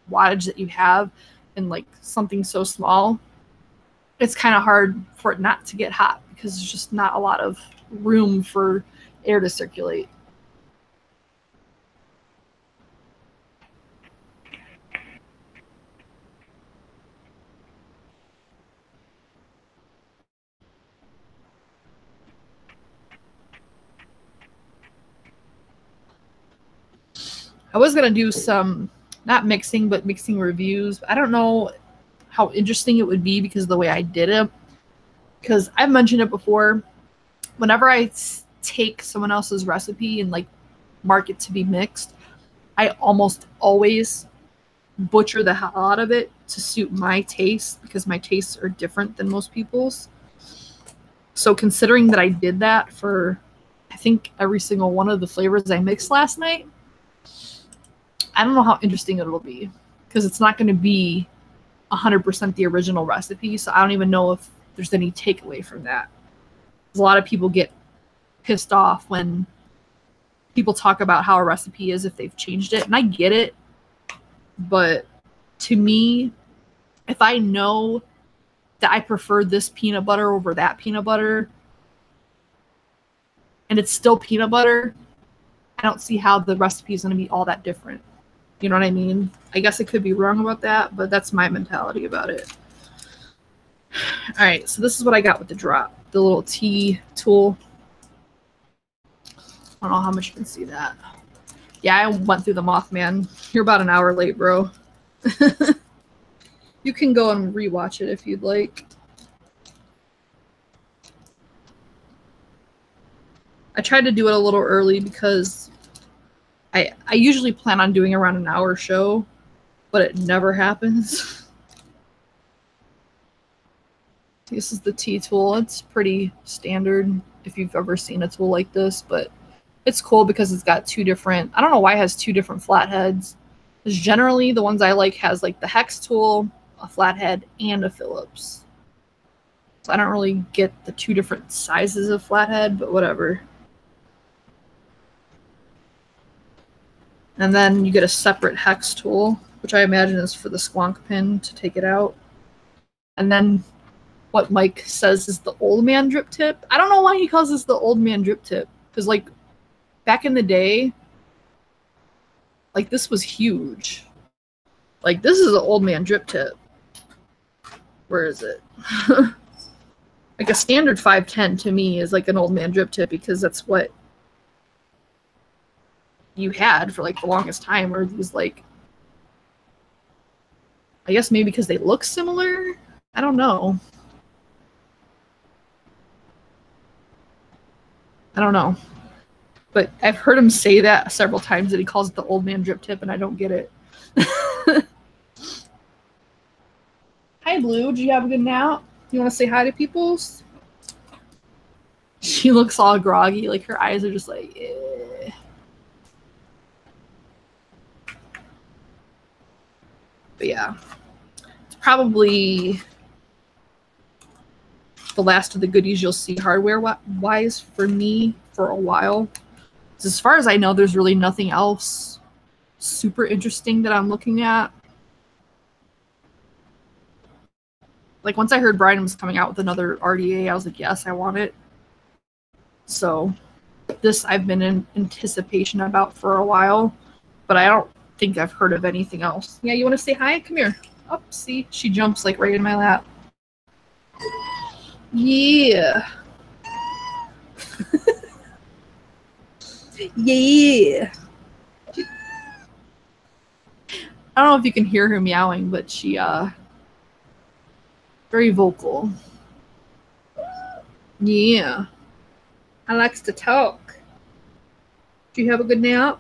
S1: wattage that you have, and like something so small, it's kind of hard for it not to get hot, because there's just not a lot of room for air to circulate. I was going to do some, not mixing, but mixing reviews. I don't know how interesting it would be because of the way I did it. Because I've mentioned it before. Whenever I take someone else's recipe and like mark it to be mixed, I almost always butcher the hell out of it to suit my taste, because my tastes are different than most people's. So considering that I did that for, I think, every single one of the flavors I mixed last night, I don't know how interesting it'll be, because it's not going to be 100% the original recipe. So I don't even know if there's any takeaway from that. A lot of people get pissed off when people talk about how a recipe is if they've changed it. And I get it. But to me, if I know that I prefer this peanut butter over that peanut butter, and it's still peanut butter, I don't see how the recipe is going to be all that different. You know what I mean? I guess I could be wrong about that, but that's my mentality about it. All right, so this is what I got with the drop. The little T tool. I don't know how much you can see that. Yeah, I went through the Mothman. You're about an hour late, bro. You can go and rewatch it if you'd like. I tried to do it a little early because I usually plan on doing around an hour show, but it never happens. This is the T tool. It's pretty standard if you've ever seen a tool like this, but it's cool because it's got two different, I don't know why it has two different flatheads. Because generally the ones I like has like the hex tool, a flathead, and a Phillips. So I don't really get the two different sizes of flathead, but whatever. And then you get a separate hex tool, which I imagine is for the squonk pin to take it out. And then what Mike says is the old man drip tip. I don't know why he calls this the old man drip tip. Because, like, back in the day, like, this was huge. Like, this is an old man drip tip. Where is it? Like, a standard 510 to me is like an old man drip tip, because that's what you had for like the longest time, or these, like, I guess maybe because they look similar. I don't know. I don't know. But I've heard him say that several times, that he calls it the old man drip tip, and I don't get it. Hi, Blue. Did you have a good nap? You want to say hi to people? She looks all groggy. Like, her eyes are just like, eh. But yeah. It's probably the last of the goodies you'll see hardware-wise for me for a while. As far as I know, there's really nothing else super interesting that I'm looking at. Like, once I heard Brian was coming out with another RDA, I was like, yes, I want it. So this I've been in anticipation about for a while, but I don't think I've heard of anything else. Yeah, you want to say hi? Come here. Oh, see? She jumps like right in my lap. Yeah. Yeah. I don't know if you can hear her meowing, but she very vocal. Yeah. I likes to talk. Do you have a good nap?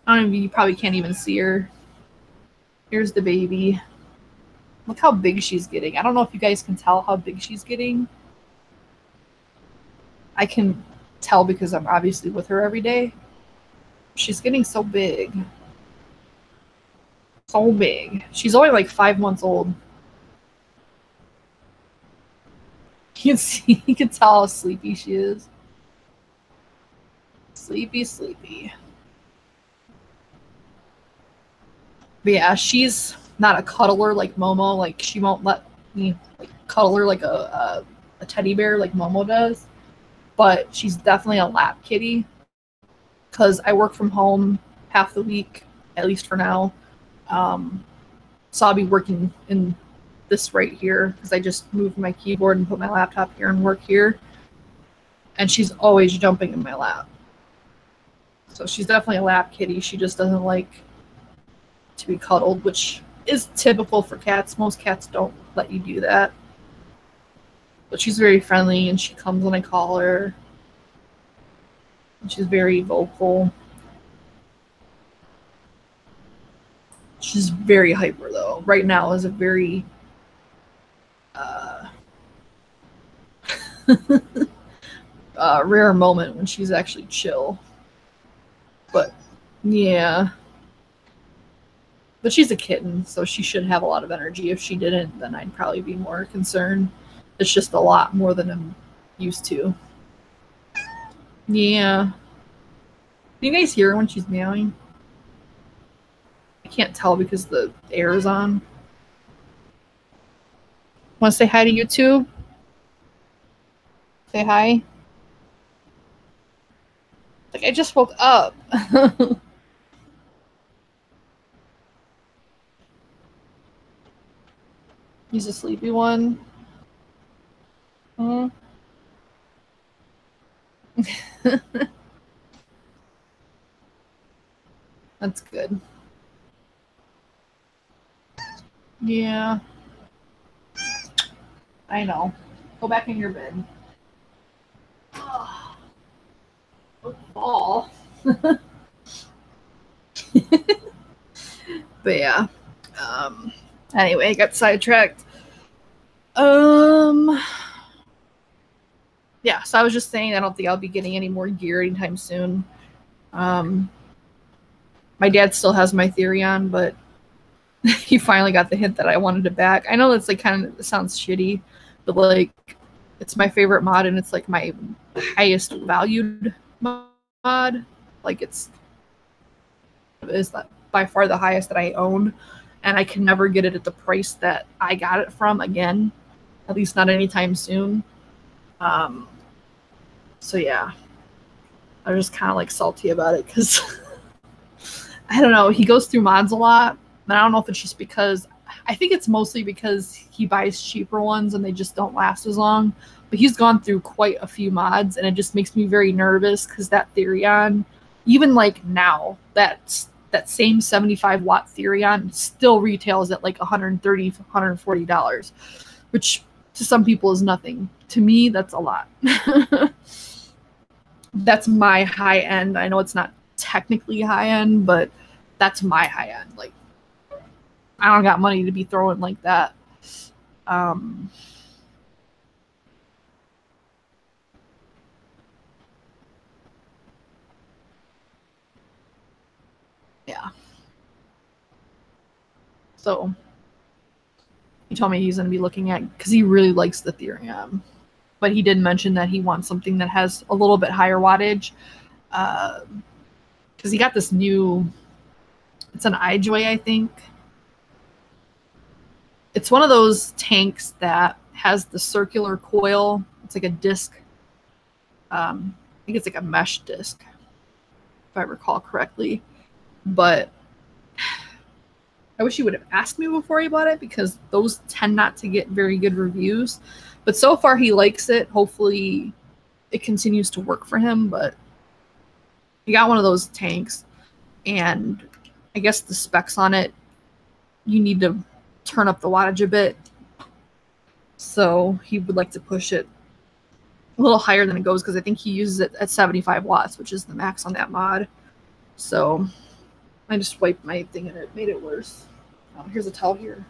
S1: I don't know, you probably can't even see her. Here's the baby. Look how big she's getting. I don't know if you guys can tell how big she's getting. I can tell because I'm obviously with her every day. She's getting so big. So big. She's only like 5 months old. You can see, you can tell how sleepy she is. Sleepy, sleepy. But yeah, she's not a cuddler like Momo. Like, she won't let me like cuddle her like a teddy bear like Momo does. But she's definitely a lap kitty. Because I work from home half the week, at least for now. So I'll be working in this right here because I just moved my keyboard and put my laptop here and work here. And she's always jumping in my lap. So she's definitely a lap kitty. She just doesn't like to be cuddled, which is typical for cats. Most cats don't let you do that. But she's very friendly, and she comes when I call her. And she's very vocal. She's very hyper, though. Right now is a very rare moment when she's actually chill. But, yeah. But she's a kitten, so she should have a lot of energy. If she didn't, then I'd probably be more concerned. It's just a lot more than I'm used to. Yeah. Do you guys hear her when she's meowing? I can't tell because the air is on. Want to say hi to YouTube? Say hi. Like, I just woke up. He's a sleepy one. Hmm. That's good. Yeah. I know. Go back in your bed. Oh. Don't fall. But yeah. Anyway, I got sidetracked. Yeah, so I was just saying I don't think I'll be getting any more gear anytime soon. My dad still has my Therion, but he finally got the hint that I wanted it back. I know that's like kind of sounds shitty, but like it's my favorite mod and it's like my highest valued mod. Like it's by far the highest that I own, and I can never get it at the price that I got it from again, at least not anytime soon. So yeah, I was just kind of like salty about it because I don't know, he goes through mods a lot, and I don't know if it's just because, I think it's mostly because he buys cheaper ones and they just don't last as long, but he's gone through quite a few mods, and it just makes me very nervous because that Therion, even like now, that same 75 watt Therion still retails at like $130, $140, which to some people is nothing. To me, that's a lot. That's my high end. I know it's not technically high end, but that's my high end. Like, I don't got money to be throwing like that. Yeah. So he told me he's going to be looking at, because he really likes the Therion, but he did mention that he wants something that has a little bit higher wattage, because he got this new, it's an iJoy, I think. It's one of those tanks that has the circular coil. It's like a disc. I think it's like a mesh disc, if I recall correctly. But I wish he would have asked me before he bought it, because those tend not to get very good reviews. But so far he likes it. Hopefully it continues to work for him. But he got one of those tanks, and I guess the specs on it, you need to turn up the wattage a bit. So he would like to push it a little higher than it goes, because I think he uses it at 75 watts, which is the max on that mod. So I just wiped my thing and it made it worse. Oh, here's a towel here.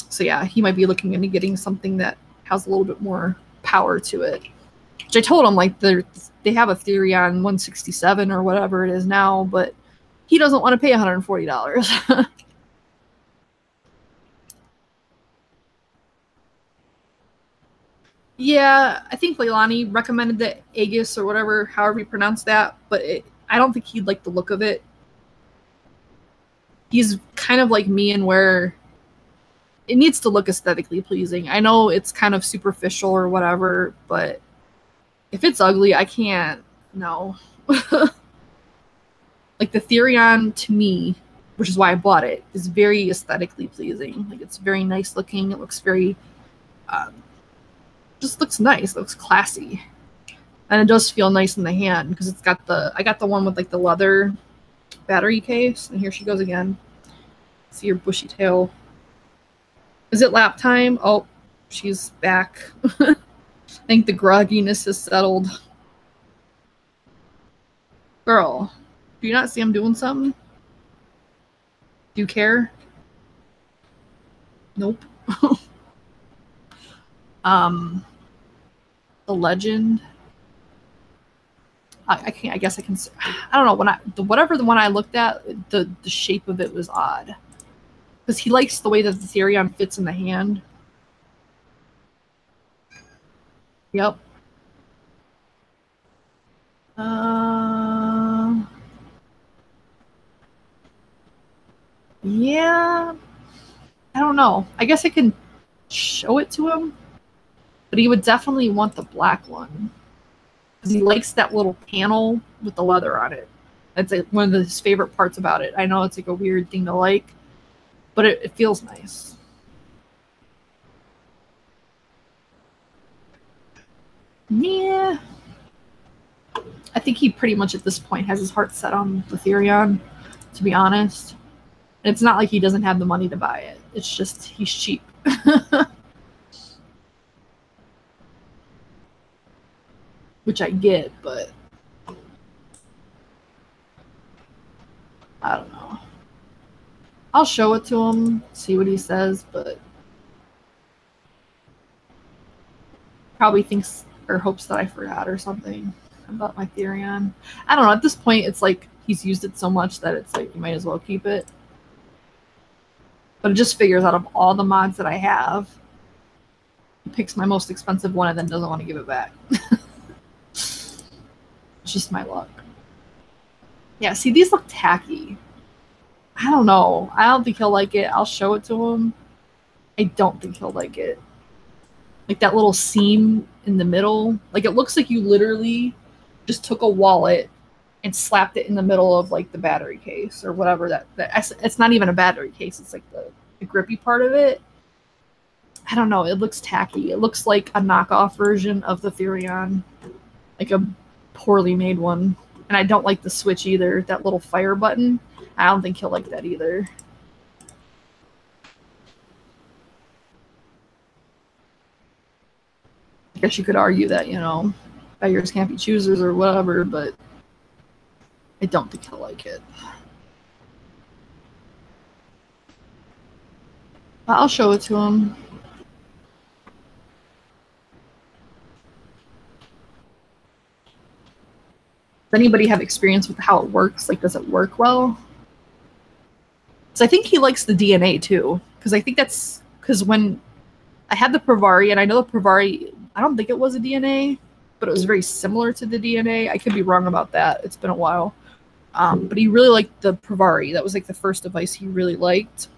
S1: So yeah, he might be looking into getting something that has a little bit more power to it. Which I told him, like, they have a Therion 167 or whatever it is now, but he doesn't want to pay $140. Yeah, I think Leilani recommended the Aegis or whatever, however you pronounce that, but I don't think he'd like the look of it. He's kind of like me in where it needs to look aesthetically pleasing. I know it's kind of superficial or whatever, but if it's ugly, I can't. No. Like, the Therion, to me, which is why I bought it, is very aesthetically pleasing. Like, it's very nice looking. It looks very, just looks nice. It looks classy. And it does feel nice in the hand, because it's got I got the one with, like, the leather battery case. And here she goes again. See her bushy tail. Is it lap time? Oh, she's back. I think the grogginess has settled. Girl, do you not see I'm doing something? Do you care? Nope. The legend. I can't. I guess I can. I don't know. When whatever the one I looked at, the shape of it was odd, because he likes the way that the Therion fits in the hand. Yep. Yeah. I don't know. I guess I can show it to him, but he would definitely want the black one, because he likes that little panel with the leather on it. That's like one of his favorite parts about it. I know it's like a weird thing to like, but it feels nice. Yeah. I think he pretty much at this point has his heart set on the Therion, to be honest. And it's not like he doesn't have the money to buy it. It's just he's cheap. Which I get, but I don't know. I'll show it to him, see what he says, but probably thinks or hopes that I forgot or something about my Therion. I don't know. At this point, it's like he's used it so much that it's like you might as well keep it. But it just figures out of all the mods that I have, he picks my most expensive one and then doesn't want to give it back. It's just my luck. Yeah, see, these look tacky. I don't know. I don't think he'll like it. I'll show it to him. I don't think he'll like it. Like, that little seam in the middle. Like, it looks like you literally just took a wallet and slapped it in the middle of, like, the battery case or whatever. That it's not even a battery case. It's like the grippy part of it. I don't know. It looks tacky. It looks like a knockoff version of the Therion. Like a poorly made one. And I don't like the switch either. That little fire button. I don't think he'll like that either. I guess you could argue that, you know, beggars can't be choosers or whatever, but I don't think he'll like it. I'll show it to him. Does anybody have experience with how it works? Like, does it work well? So I think he likes the DNA too, because I think that's because when I had the PaRINormal, and I know the PaRINormal, I don't think it was a DNA, but it was very similar to the DNA. I could be wrong about that. It's been a while. But he really liked the PaRINormal. That was like the first device he really liked.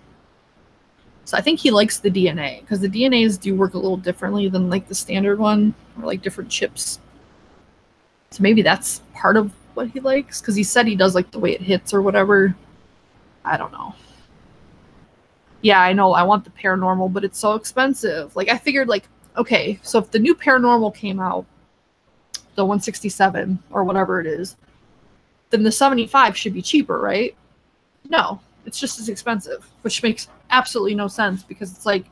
S1: So I think he likes the DNA, because the DNAs do work a little differently than like the standard one, or like different chips. So maybe that's part of what he likes, because he said he does like the way it hits or whatever. I don't know. Yeah, I know, I want the PaRINormal, but it's so expensive. Like, I figured, like, okay, so if the new PaRINormal came out, the 167 or whatever it is, then the 75 should be cheaper, right? No, it's just as expensive, which makes absolutely no sense, because it's like,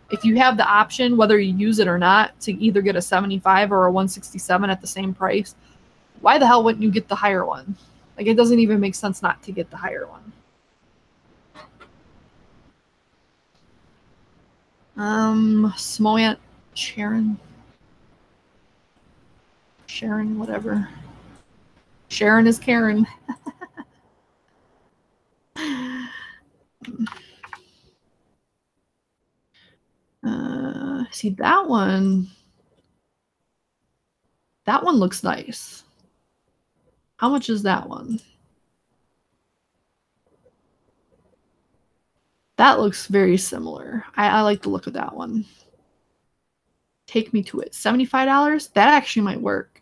S1: if you have the option, whether you use it or not, to either get a 75 or a 167 at the same price, why the hell wouldn't you get the higher one? Like, it doesn't even make sense not to get the higher one. Small Aunt Sharon, whatever. Sharon is Karen. See, that one looks nice. How much is that one? That looks very similar. I like the look of that one. Take me to it. $75? That actually might work.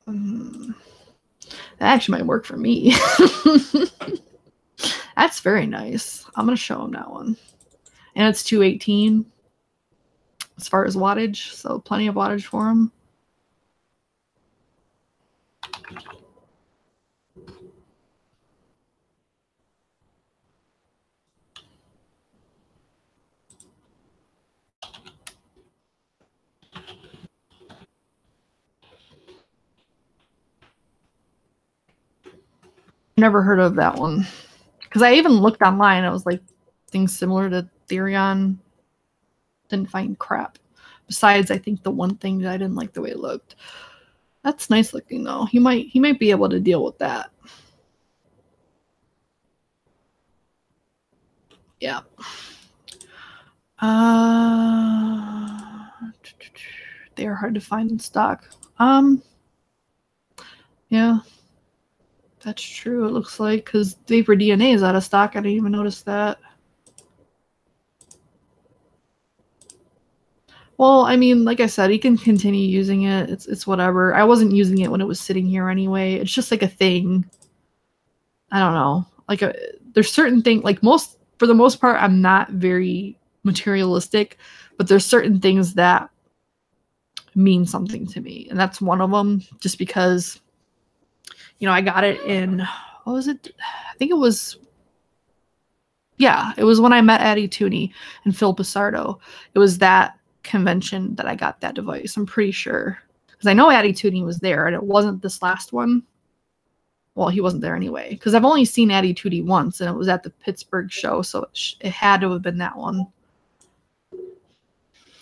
S1: That actually might work for me. That's very nice. I'm going to show him that one. And it's 218 as far as wattage, so plenty of wattage for him. Never heard of that one, because I even looked online. I was like, things similar to Therion. Didn't find crap. Besides, I think the one thing that I didn't like the way it looked. That's nice looking though. He might be able to deal with that. Yeah. They are hard to find in stock. Yeah. That's true, it looks like, because Vapor DNA is out of stock. I didn't even notice that. Well, I mean, like I said, he can continue using it. It's whatever. I wasn't using it when it was sitting here anyway. It's just like a thing. I don't know. Like, there's certain things, like for the most part, I'm not very materialistic, but there's certain things that mean something to me. And that's one of them, just because, you know, I got it in, what was it? I think it was, yeah, it was when I met Addie Tooney and Phil Pissardo. It was that convention that I got that device, I'm pretty sure. Because I know Addie Tooney was there, and it wasn't this last one. Well, he wasn't there anyway, because I've only seen Addie Tooney once, and it was at the Pittsburgh show, so it had to have been that one.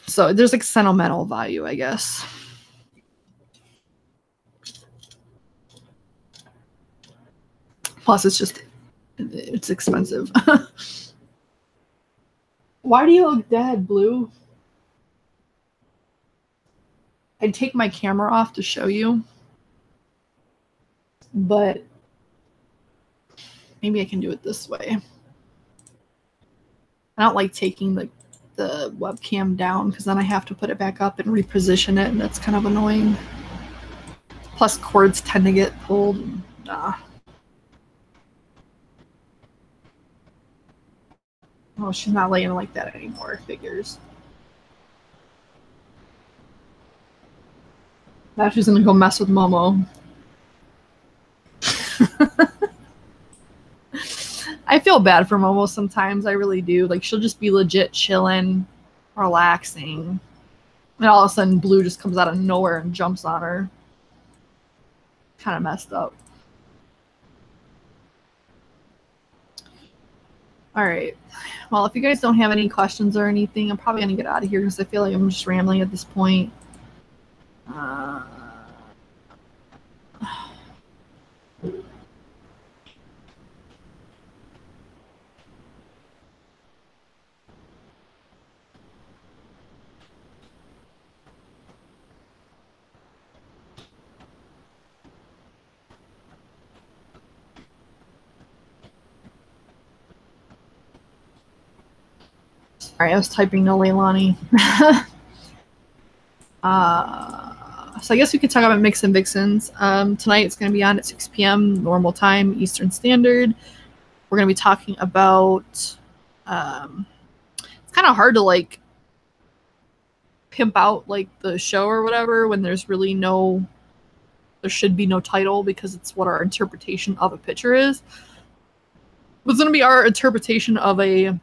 S1: So there's like sentimental value, I guess. Plus, it's expensive. Why do you look dead, Blue? I'd take my camera off to show you, but maybe I can do it this way. I don't like taking the webcam down, because then I have to put it back up and reposition it, and that's kind of annoying. Plus, cords tend to get pulled. Nah. Oh, she's not laying like that anymore. Figures. Now she's gonna go mess with Momo. I feel bad for Momo sometimes. I really do. Like, she'll just be legit chilling, relaxing, and all of a sudden Blue just comes out of nowhere and jumps on her. Kind of messed up. Alright. Well, if you guys don't have any questions or anything, I'm probably going to get out of here because I feel like I'm just rambling at this point. Sorry, I was typing no Leilani. So I guess we could talk about Mix and Vixens. Tonight it's going to be on at 6 p.m. normal time, Eastern Standard. We're going to be talking about... it's kind of hard to, like, pimp out, like, the show or whatever when there's really no... There should be no title because it's what our interpretation of a picture is. It's going to be our interpretation of a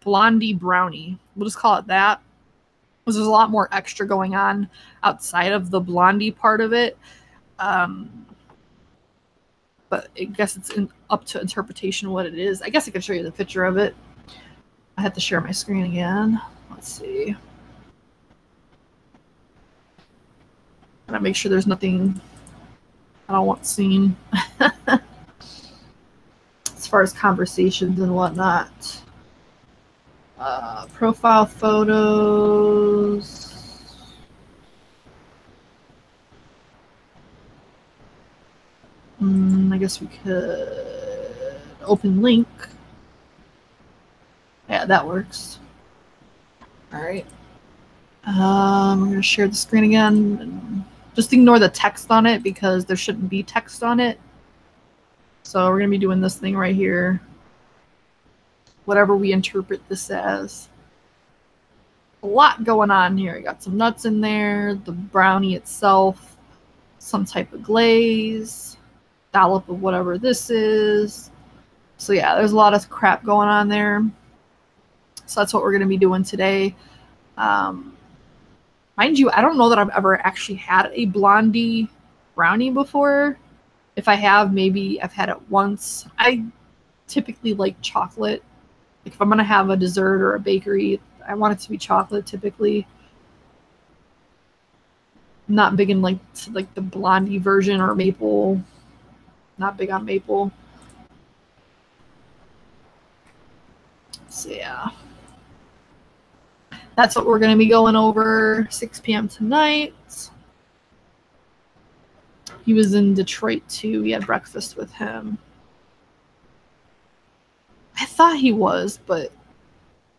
S1: blondie brownie. We'll just call it that. Because there's a lot more extra going on outside of the blondie part of it. But I guess it's up to interpretation what it is. I guess I could show you the picture of it. I have to share my screen again. Let's see. Gotta make sure there's nothing I don't want seen. As far as conversations and whatnot. Profile photos. I guess we could open link. Yeah, that works. Alright. I'm going to share the screen again. Just ignore the text on it because there shouldn't be text on it. So we're going to be doing this thing right here. Whatever we interpret this as. A lot going on here. You got some nuts in there, the brownie itself, some type of glaze, dollop of whatever this is. So yeah, there's a lot of crap going on there. So that's what we're going to be doing today. Mind you, I don't know that I've ever actually had a blondie brownie before. If I have, maybe I've had it once. I typically like chocolate. Like if I'm going to have a dessert or a bakery, I want it to be chocolate typically. I'm not big in like the blondie version or maple. Not big on maple. So yeah. That's what we're going to be going over 6 p.m. tonight. He was in Detroit too. We had breakfast with him. I thought he was, but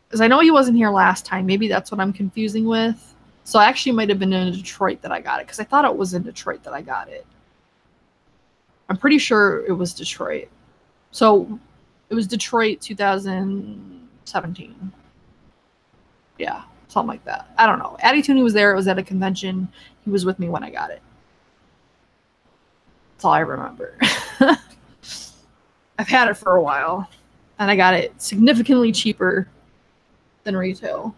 S1: because I know he wasn't here last time. Maybe that's what I'm confusing with. So I actually might have been in Detroit that I got it because I thought it was in Detroit that I got it. I'm pretty sure it was Detroit. So it was Detroit 2017. Yeah, something like that. I don't know. Addie Tooney was there. It was at a convention. He was with me when I got it. That's all I remember. I've had it for a while. And I got it significantly cheaper than retail.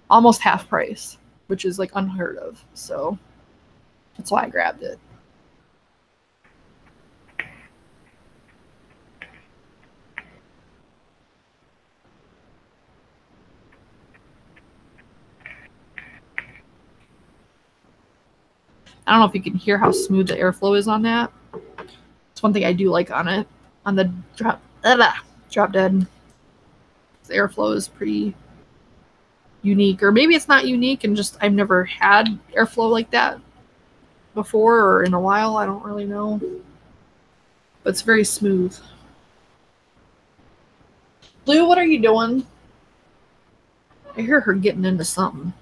S1: Almost half price, which is like unheard of. So that's why I grabbed it. I don't know if you can hear how smooth the airflow is on that. It's one thing I do like on it. On the drop dead. The airflow is pretty unique. Or maybe it's not unique and just I've never had airflow like that before or in a while. I don't really know. But it's very smooth. Blue, what are you doing? I hear her getting into something.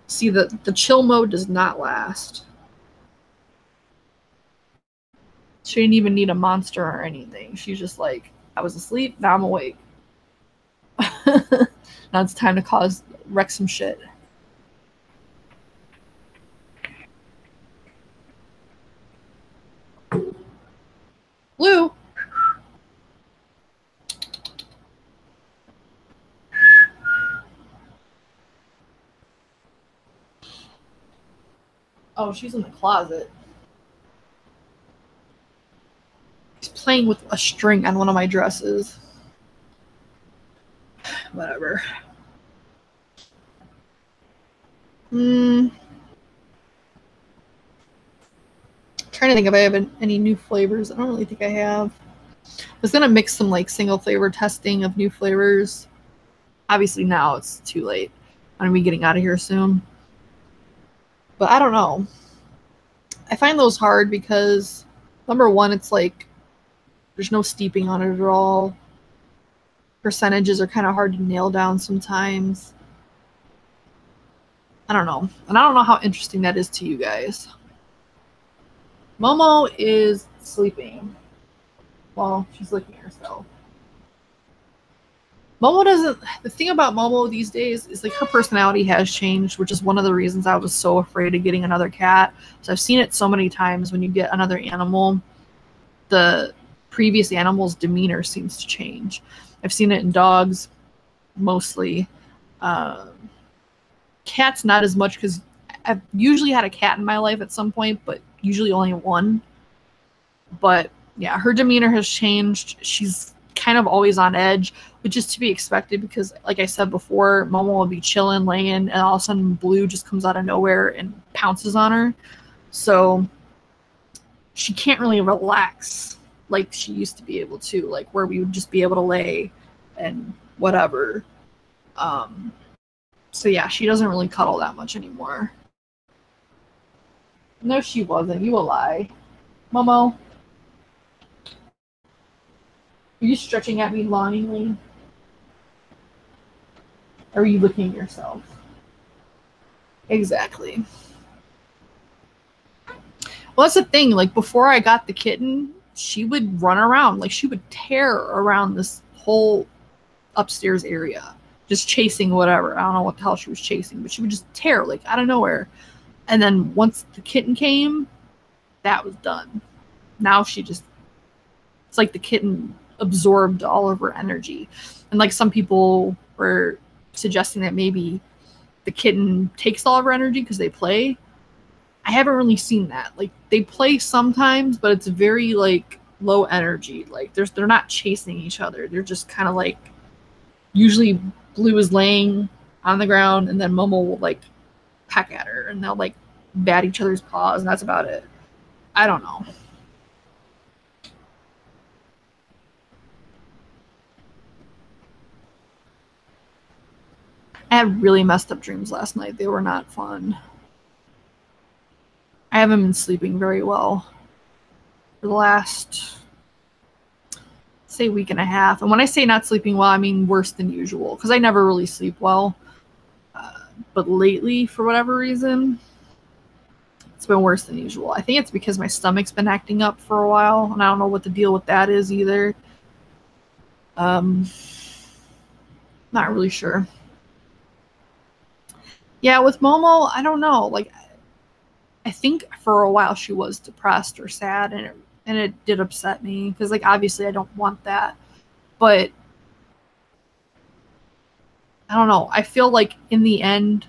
S1: See, the chill mode does not last. She didn't even need a monster or anything. She's just like, I was asleep, now I'm awake. Now it's time to wreck some shit. Blue, Oh, she's in the closet. She's playing with a string on one of my dresses. Whatever. Trying to think if I have any new flavors. I don't really think I have. I was gonna mix some like single flavor testing of new flavors. Obviously now it's too late. I'm gonna be getting out of here soon. But I don't know. I find those hard because number one, it's like there's no steeping on it at all. Percentages are kind of hard to nail down sometimes. I don't know. And I don't know how interesting that is to you guys. Momo is sleeping. Well, she's licking herself. Momo doesn't... The thing about Momo these days is like her personality has changed, which is one of the reasons I was so afraid of getting another cat. So I've seen it so many times when you get another animal, the previous animal's demeanor seems to change. I've seen it in dogs, mostly. Cats, not as much, because I've usually had a cat in my life at some point, but usually only one. But yeah, her demeanor has changed. She's kind of always on edge, which is to be expected because, like I said before, Momo will be chilling, laying, and all of a sudden Blue just comes out of nowhere and pounces on her. So she can't really relax like she used to be able to, like where we would just be able to lay and whatever. So yeah, she doesn't really cuddle that much anymore. No, she wasn't. You a lie. Momo. Are you stretching at me longingly? Or are you looking at yourself? Exactly. Well, that's the thing. Like, before I got the kitten, she would run around. Like, she would tear around this whole upstairs area. Just chasing whatever. I don't know what the hell she was chasing, but she would just tear, like, out of nowhere. And then once the kitten came, that was done. Now she just... It's like the kitten absorbed all of her energy. And, like, some people were suggesting that maybe the kitten takes all of her energy because they play. I haven't really seen that. Like, they play sometimes, but it's very, like, low energy. Like, they're not chasing each other. They're just kind of, like... Usually Blue is laying on the ground, and then Momo will, like, peck at her, and they'll, like, bat each other's paws, and that's about it. I don't know. I had really messed up dreams last night. They were not fun. I haven't been sleeping very well for the last, say, week and a half. And when I say not sleeping well, I mean worse than usual, because I never really sleep well. But lately, for whatever reason, it's been worse than usual. I think it's because my stomach's been acting up for a while, and I don't know what the deal with that is either. Not really sure. Yeah, with Momo, I don't know. Like, I think for a while she was depressed or sad, and it did upset me because, like, obviously I don't want that. But I don't know. I feel like in the end,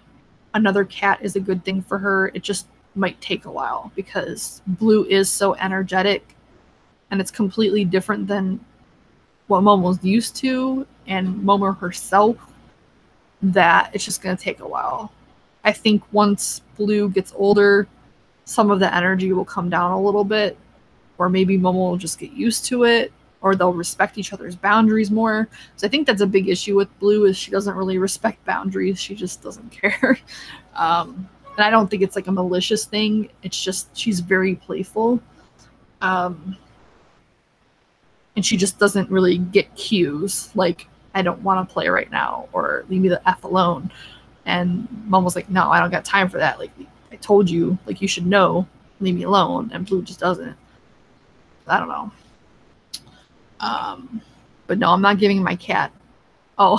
S1: another cat is a good thing for her. It just might take a while because Blue is so energetic, and it's completely different than what Momo's used to and Momo herself, that it's just going to take a while. I think once Blue gets older, some of the energy will come down a little bit, or maybe Momo will just get used to it, or they'll respect each other's boundaries more. So I think that's a big issue with Blue, is she doesn't really respect boundaries. She just doesn't care. And I don't think it's like a malicious thing. It's just she's very playful. And she just doesn't really get cues like, I don't want to play right now, or leave me the F alone. And Momo's like, no, I don't got time for that. Like, I told you, like, you should know, leave me alone. And Blue just doesn't. I don't know. But no, I'm not giving my cat. Oh.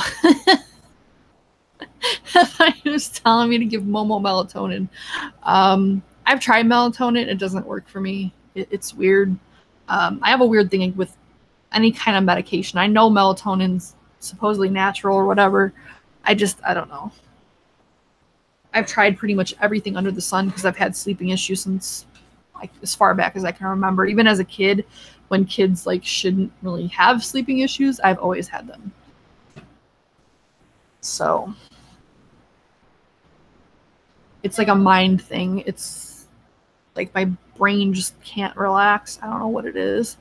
S1: He was telling me to give Momo melatonin. I've tried melatonin. It doesn't work for me. It's weird. I have a weird thing with any kind of medication. I know melatonin's supposedly natural or whatever. I don't know. I've tried pretty much everything under the sun because I've had sleeping issues since like as far back as I can remember. Even as a kid, when kids like shouldn't really have sleeping issues, I've always had them. So it's like a mind thing. It's like my brain just can't relax. I don't know what it is.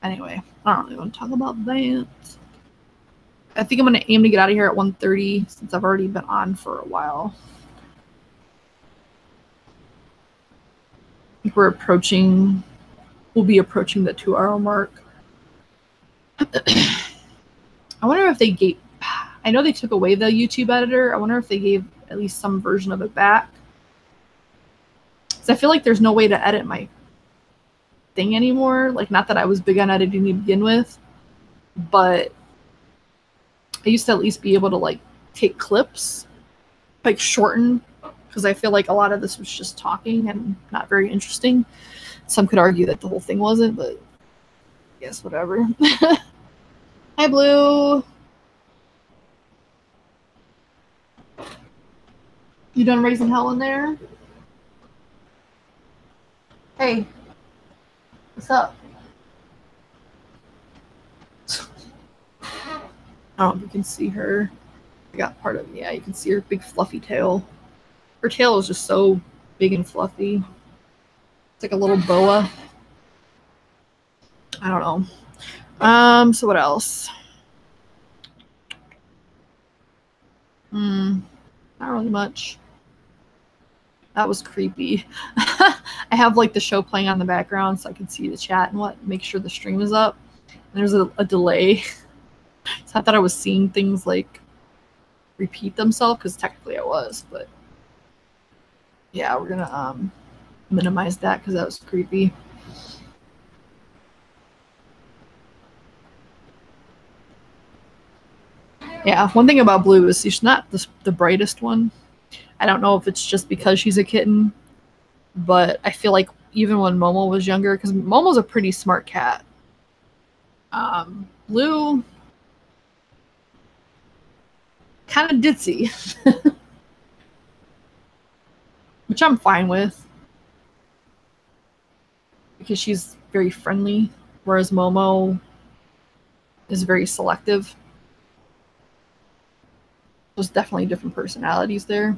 S1: Anyway, I don't really want to talk about that. I think I'm going to aim to get out of here at 1:30 since I've already been on for a while. I think we'll be approaching the 2-hour mark. I wonder if they gave, I know they took away the YouTube editor. I wonder if they gave at least some version of it back. Because I feel like there's no way to edit my thing anymore. Like, not that I was big on editing to begin with, but I used to at least be able to like take clips, like shorten, because I feel like a lot of this was just talking and not very interesting. Some could argue that the whole thing wasn't, but I guess whatever. Hi, Blue. You done raising hell in there? Hey, what's up? I don't know if you can see her. I got part of it. Yeah, you can see her big fluffy tail. Her tail is just so big and fluffy. It's like a little boa. I don't know. So what else? Not really much. That was creepy. I have like the show playing on the background so I can see the chat and make sure the stream is up. And there's a delay. So I thought I was seeing things like repeat themselves because technically I was, but yeah, we're gonna minimize that because that was creepy. Yeah, one thing about Blue is she's not the brightest one. I don't know if it's just because she's a kitten, but I feel like even when Momo was younger, because Momo's a pretty smart cat. Blue, kind of ditzy, which I'm fine with because she's very friendly, whereas Momo is very selective. There's definitely different personalities there.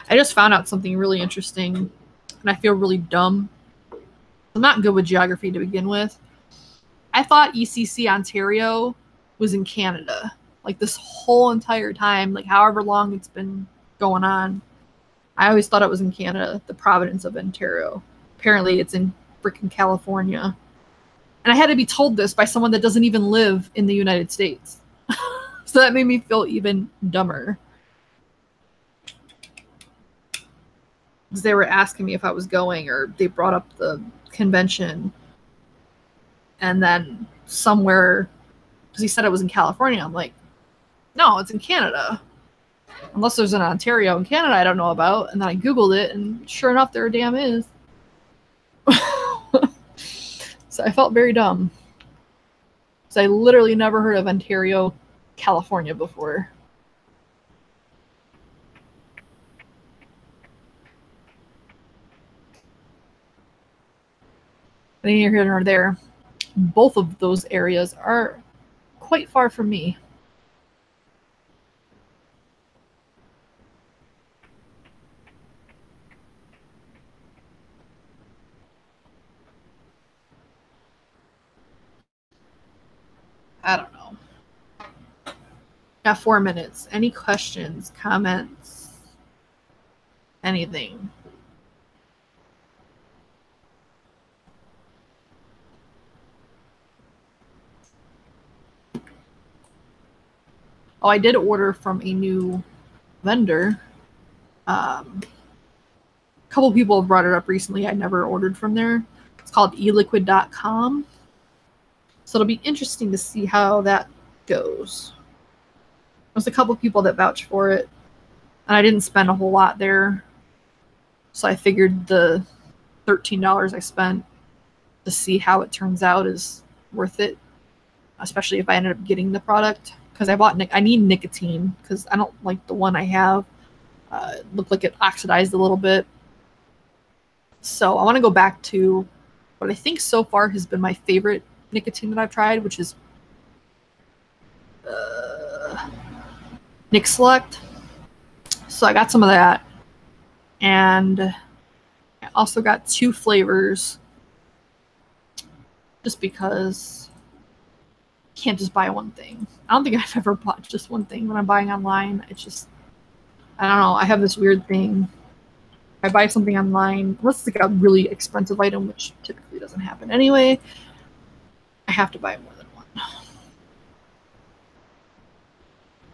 S1: I just found out something really interesting, and I feel really dumb. I'm not good with geography to begin with. I thought ECC Ontario was in Canada, like this whole entire time, like however long it's been going on. I always thought it was in Canada, the province of Ontario. Apparently it's in freaking California. And I had to be told this by someone that doesn't even live in the United States. So that made me feel even dumber. Because they were asking me if I was going, or they brought up the convention. And then somewhere, because he said it was in California, I'm like, no, it's in Canada. Unless there's an Ontario in Canada I don't know about. And then I Googled it, and sure enough, there damn is. So I felt very dumb. Because I literally never heard of Ontario, California before. But neither here nor there. Both of those areas are quite far from me. I don't know. Got 4 minutes. Any questions, comments, anything? Oh, I did order from a new vendor. A couple people have brought it up recently. I never ordered from there. It's called eliquid.com. So it'll be interesting to see how that goes. There's a couple people that vouch for it. And I didn't spend a whole lot there. So I figured the $13 I spent to see how it turns out is worth it, especially if I ended up getting the product. Because I need nicotine because I don't like the one I have. It looked like it oxidized a little bit. So I want to go back to what I think so far has been my favorite nicotine that I've tried, which is Nick Select. So I got some of that. And I also got 2 flavors just because you can't just buy one thing. I don't think I've ever bought just one thing when I'm buying online. It's just, I don't know. I have this weird thing. I buy something online, unless it's like a really expensive item, which typically doesn't happen anyway, I have to buy more than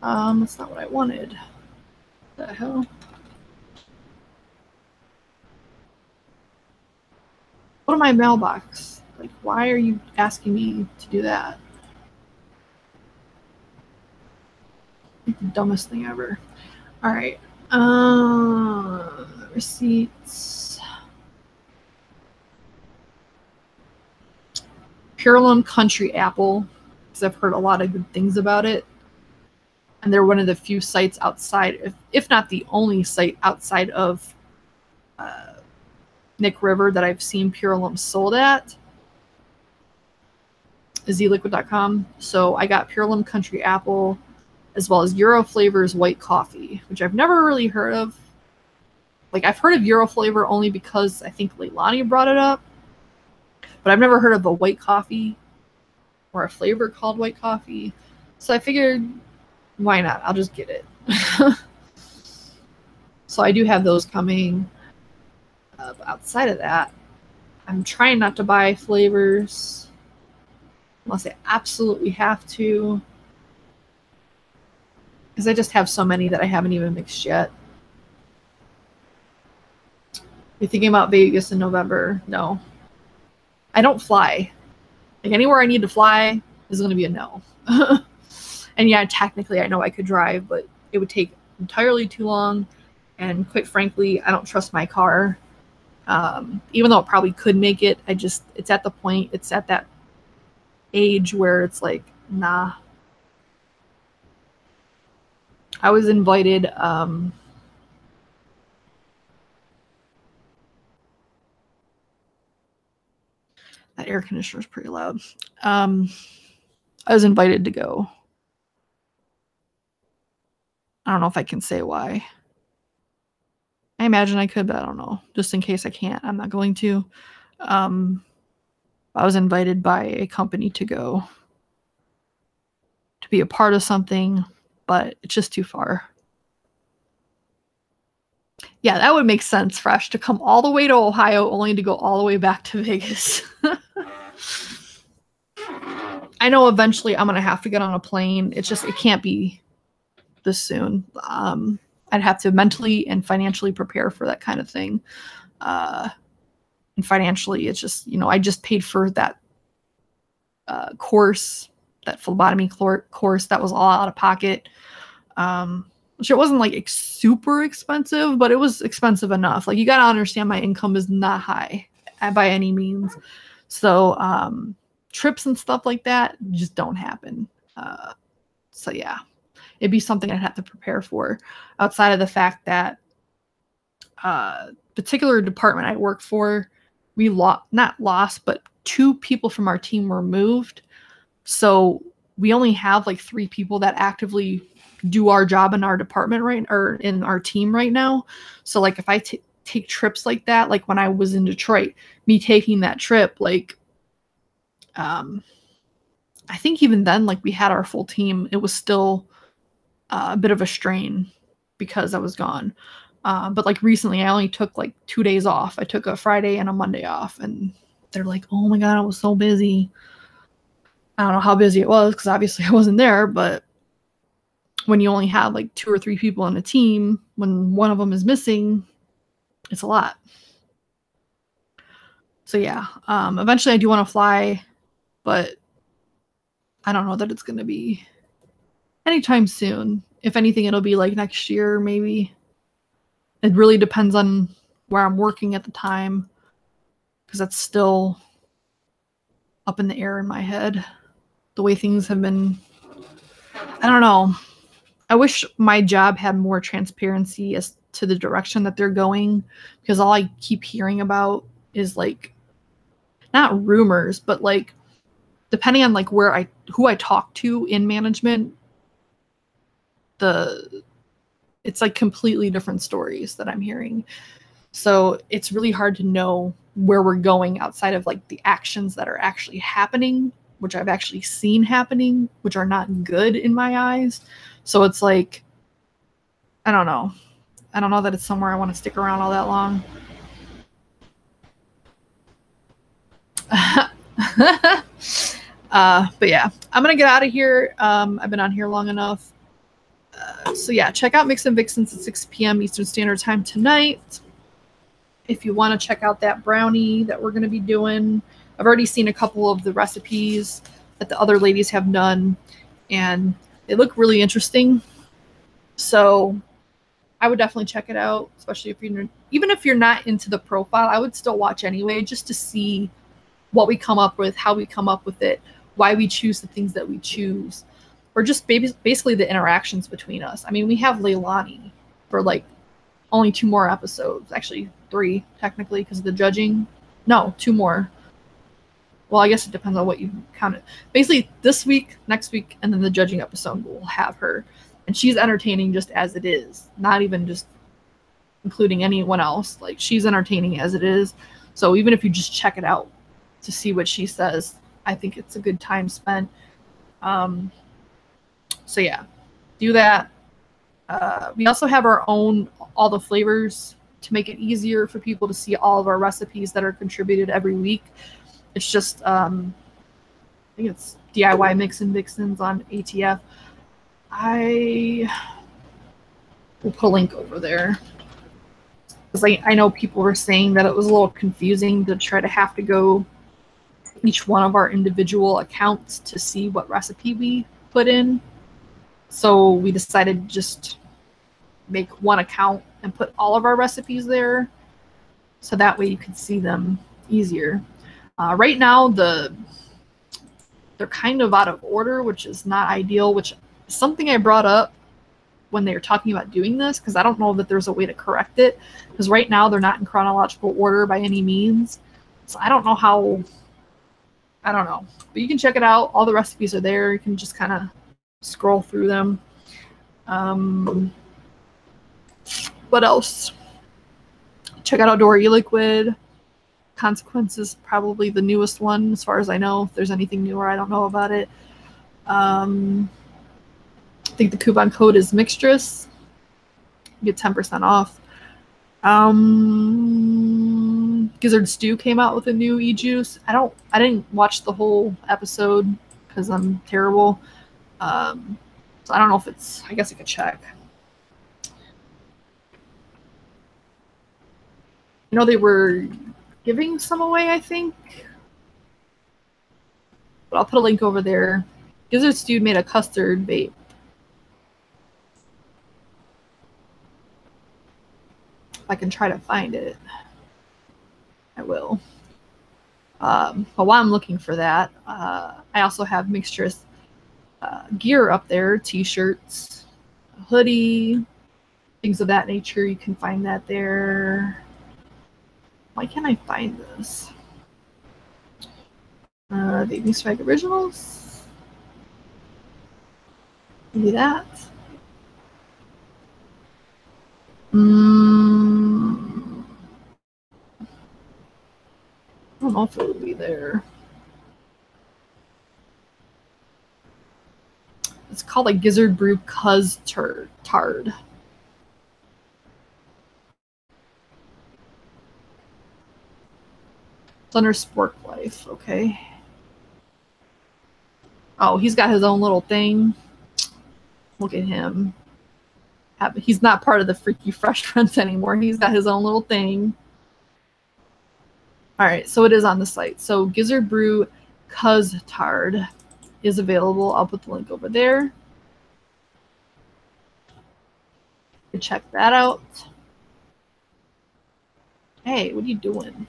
S1: one. That's not what I wanted. What the hell? Go to my mailbox. Like, why are you asking me to do that? Like the dumbest thing ever. All right. Receipts. PaRINormal Country Apple, because I've heard a lot of good things about it. And they're one of the few sites outside, if not the only site outside of Nick River that I've seen PaRINormal sold at. ZLiquid.com. So I got PaRINormal Country Apple, as well as Euroflavor's White Coffee, which I've never really heard of. Like, I've heard of Euroflavor only because I think Leilani brought it up. But I've never heard of a white coffee or a flavor called white coffee. So I figured, why not? I'll just get it. So I do have those coming. But outside of that, I'm trying not to buy flavors unless I absolutely have to. Because I just have so many that I haven't even mixed yet. You're thinking about Vegas in November? No. I don't fly. Like, anywhere I need to fly is going to be a no. And yeah, technically I know I could drive, but it would take entirely too long. And quite frankly, I don't trust my car. Even though it probably could make it, it's at the point, it's at that age where it's like, nah. I was invited, that air conditioner is pretty loud. I was invited to go. I don't know if I can say why. I imagine I could, but I don't know. Just in case I can't, I'm not going to. I was invited by a company to go to be a part of something, but it's just too far. Yeah, that would make sense, Fresh, to come all the way to Ohio only to go all the way back to Vegas. I know eventually I'm going to have to get on a plane. It's just, it can't be this soon. I'd have to mentally and financially prepare for that kind of thing. And financially, it's just, I just paid for that course, that phlebotomy course. That was all out of pocket. Which it wasn't like super expensive, but it was expensive enough. Like, you got to understand my income is not high by any means. So trips and stuff like that just don't happen. So yeah, it'd be something I'd have to prepare for, outside of the fact that particular department I work for, we not lost, but 2 people from our team were moved. So we only have like 3 people that actively do our job in our department or in our team right now. So like, if I take trips like that, like when I was in Detroit, me taking that trip, like, I think even then, like, we had our full team, it was still a bit of a strain because I was gone. But like recently, I only took like 2 days off. I took a Friday and a Monday off, and they're like, oh my God, I was so busy. I don't know how busy it was because obviously I wasn't there, but when you only have like 2 or 3 people on a team, when one of them is missing, it's a lot. So yeah, eventually I do want to fly, but I don't know that it's going to be anytime soon. If anything, it'll be like next year, maybe. It really depends on where I'm working at the time, because that's still up in the air in my head. The way things have been, I don't know. I wish my job had more transparency as to the direction that they're going, because all I keep hearing about is like, not rumors, but like, depending on like who I talk to in management, it's like completely different stories that I'm hearing. So it's really hard to know where we're going outside of like the actions that are actually happening, which I've actually seen happening, which are not good in my eyes. So it's like, I don't know. I don't know that it's somewhere I want to stick around all that long. But yeah, I'm going to get out of here. I've been on here long enough. So yeah, check out Mix and Vixens at 6 p.m. Eastern Standard Time tonight. If you want to check out that brownie that we're going to be doing, I've already seen a couple of the recipes that the other ladies have done, and they look really interesting. So I would definitely check it out, especially if even if you're not into the profile, I would still watch anyway, just to see what we come up with, how we come up with it, why we choose the things that we choose, or just basically the interactions between us. I mean, we have Leilani for like only 2 more episodes, actually 3 technically, because of the judging. No, 2 more. Well, I guess it depends on what you count it. Basically, this week, next week, and then the judging episode will have her. And she's entertaining just as it is, not even just including anyone else. Like, she's entertaining as it is. So even if you just check it out to see what she says, I think it's a good time spent. So yeah, do that. We also have our own, all the flavors to make it easier for people to see all of our recipes that are contributed every week. It's just, I think it's DIY Mix and Vixens on ATF. I will put a link over there. Because I know people were saying that it was a little confusing to try to have to go each one of our individual accounts to see what recipe we put in. So we decided to just make one account and put all of our recipes there, so that way you can see them easier. Right now, they're kind of out of order, which is not ideal, which is something I brought up when they were talking about doing this, because I don't know that there's a way to correct it, because right now they're not in chronological order by any means. So I don't know how, I don't know. But you can check it out. All the recipes are there. You can just kind of scroll through them. What else? Check out Outdoor E-Liquid. Consequences, probably the newest one as far as I know. If there's anything newer, I don't know about it. I think the coupon code is Mixtress. You get 10% off. Gizzard Stew came out with a new e-juice. I didn't watch the whole episode because I'm terrible. So I don't know if it's, I guess I could check. You know, they were giving some away, I think. But I'll put a link over there. Gizzard Stew made a custard vape. If I can try to find it, I will. But while I'm looking for that, I also have Mixtress gear up there, t-shirts, a hoodie, things of that nature. You can find that there. Why can't I find this? The New Swag Originals. Maybe that. I don't know if it would be there. It's called a Gizzard Brew Cuz Tard. It's under Sport Life, okay. Oh, he's got his own little thing. Look at him. He's not part of the Freaky Fresh Friends anymore. He's got his own little thing. All right, so it is on the site. So Gizzard Brew Cuz Tard is available. I'll put the link over there. You can check that out. Hey, what are you doing?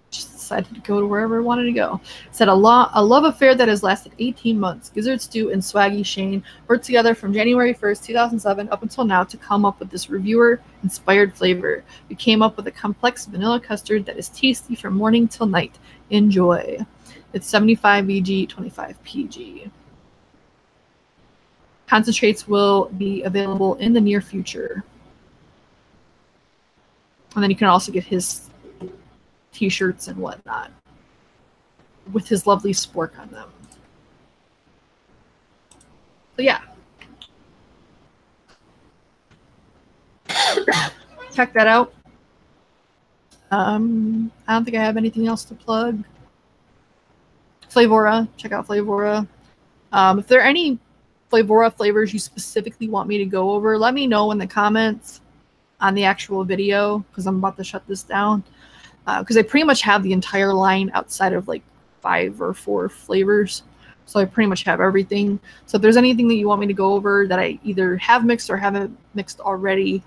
S1: Just decided to go to wherever I wanted to go. It said a love affair that has lasted 18 months. Gizzard Stew and Swaggy Shane worked together from January 1st, 2007 up until now to come up with this reviewer-inspired flavor. We came up with a complex vanilla custard that is tasty from morning till night. Enjoy. It's 75 VG, 25 PG. Concentrates will be available in the near future. And then you can also get his t-shirts and whatnot with his lovely spork on them. So yeah. Check that out. I don't think I have anything else to plug. Flavora. Check out Flavora. If there are any Flavora flavors you specifically want me to go over, let me know in the comments on the actual video, because I'm about to shut this down. Because I pretty much have the entire line outside of like 5 or 4 flavors. So I pretty much have everything. So if there's anything that you want me to go over that I either have mixed or haven't mixed already,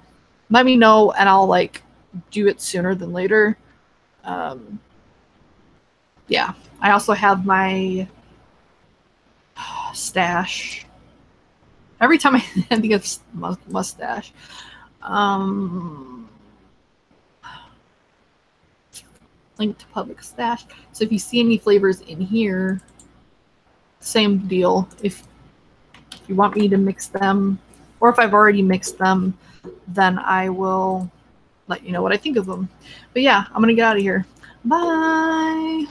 S1: let me know and I'll like do it sooner than later. Yeah, I also have my stash. Every time I think of mustache. Link to public stash. So if you see any flavors in here, same deal. If you want me to mix them, or if I've already mixed them, then I will let you know what I think of them. But yeah, I'm gonna get out of here. Bye.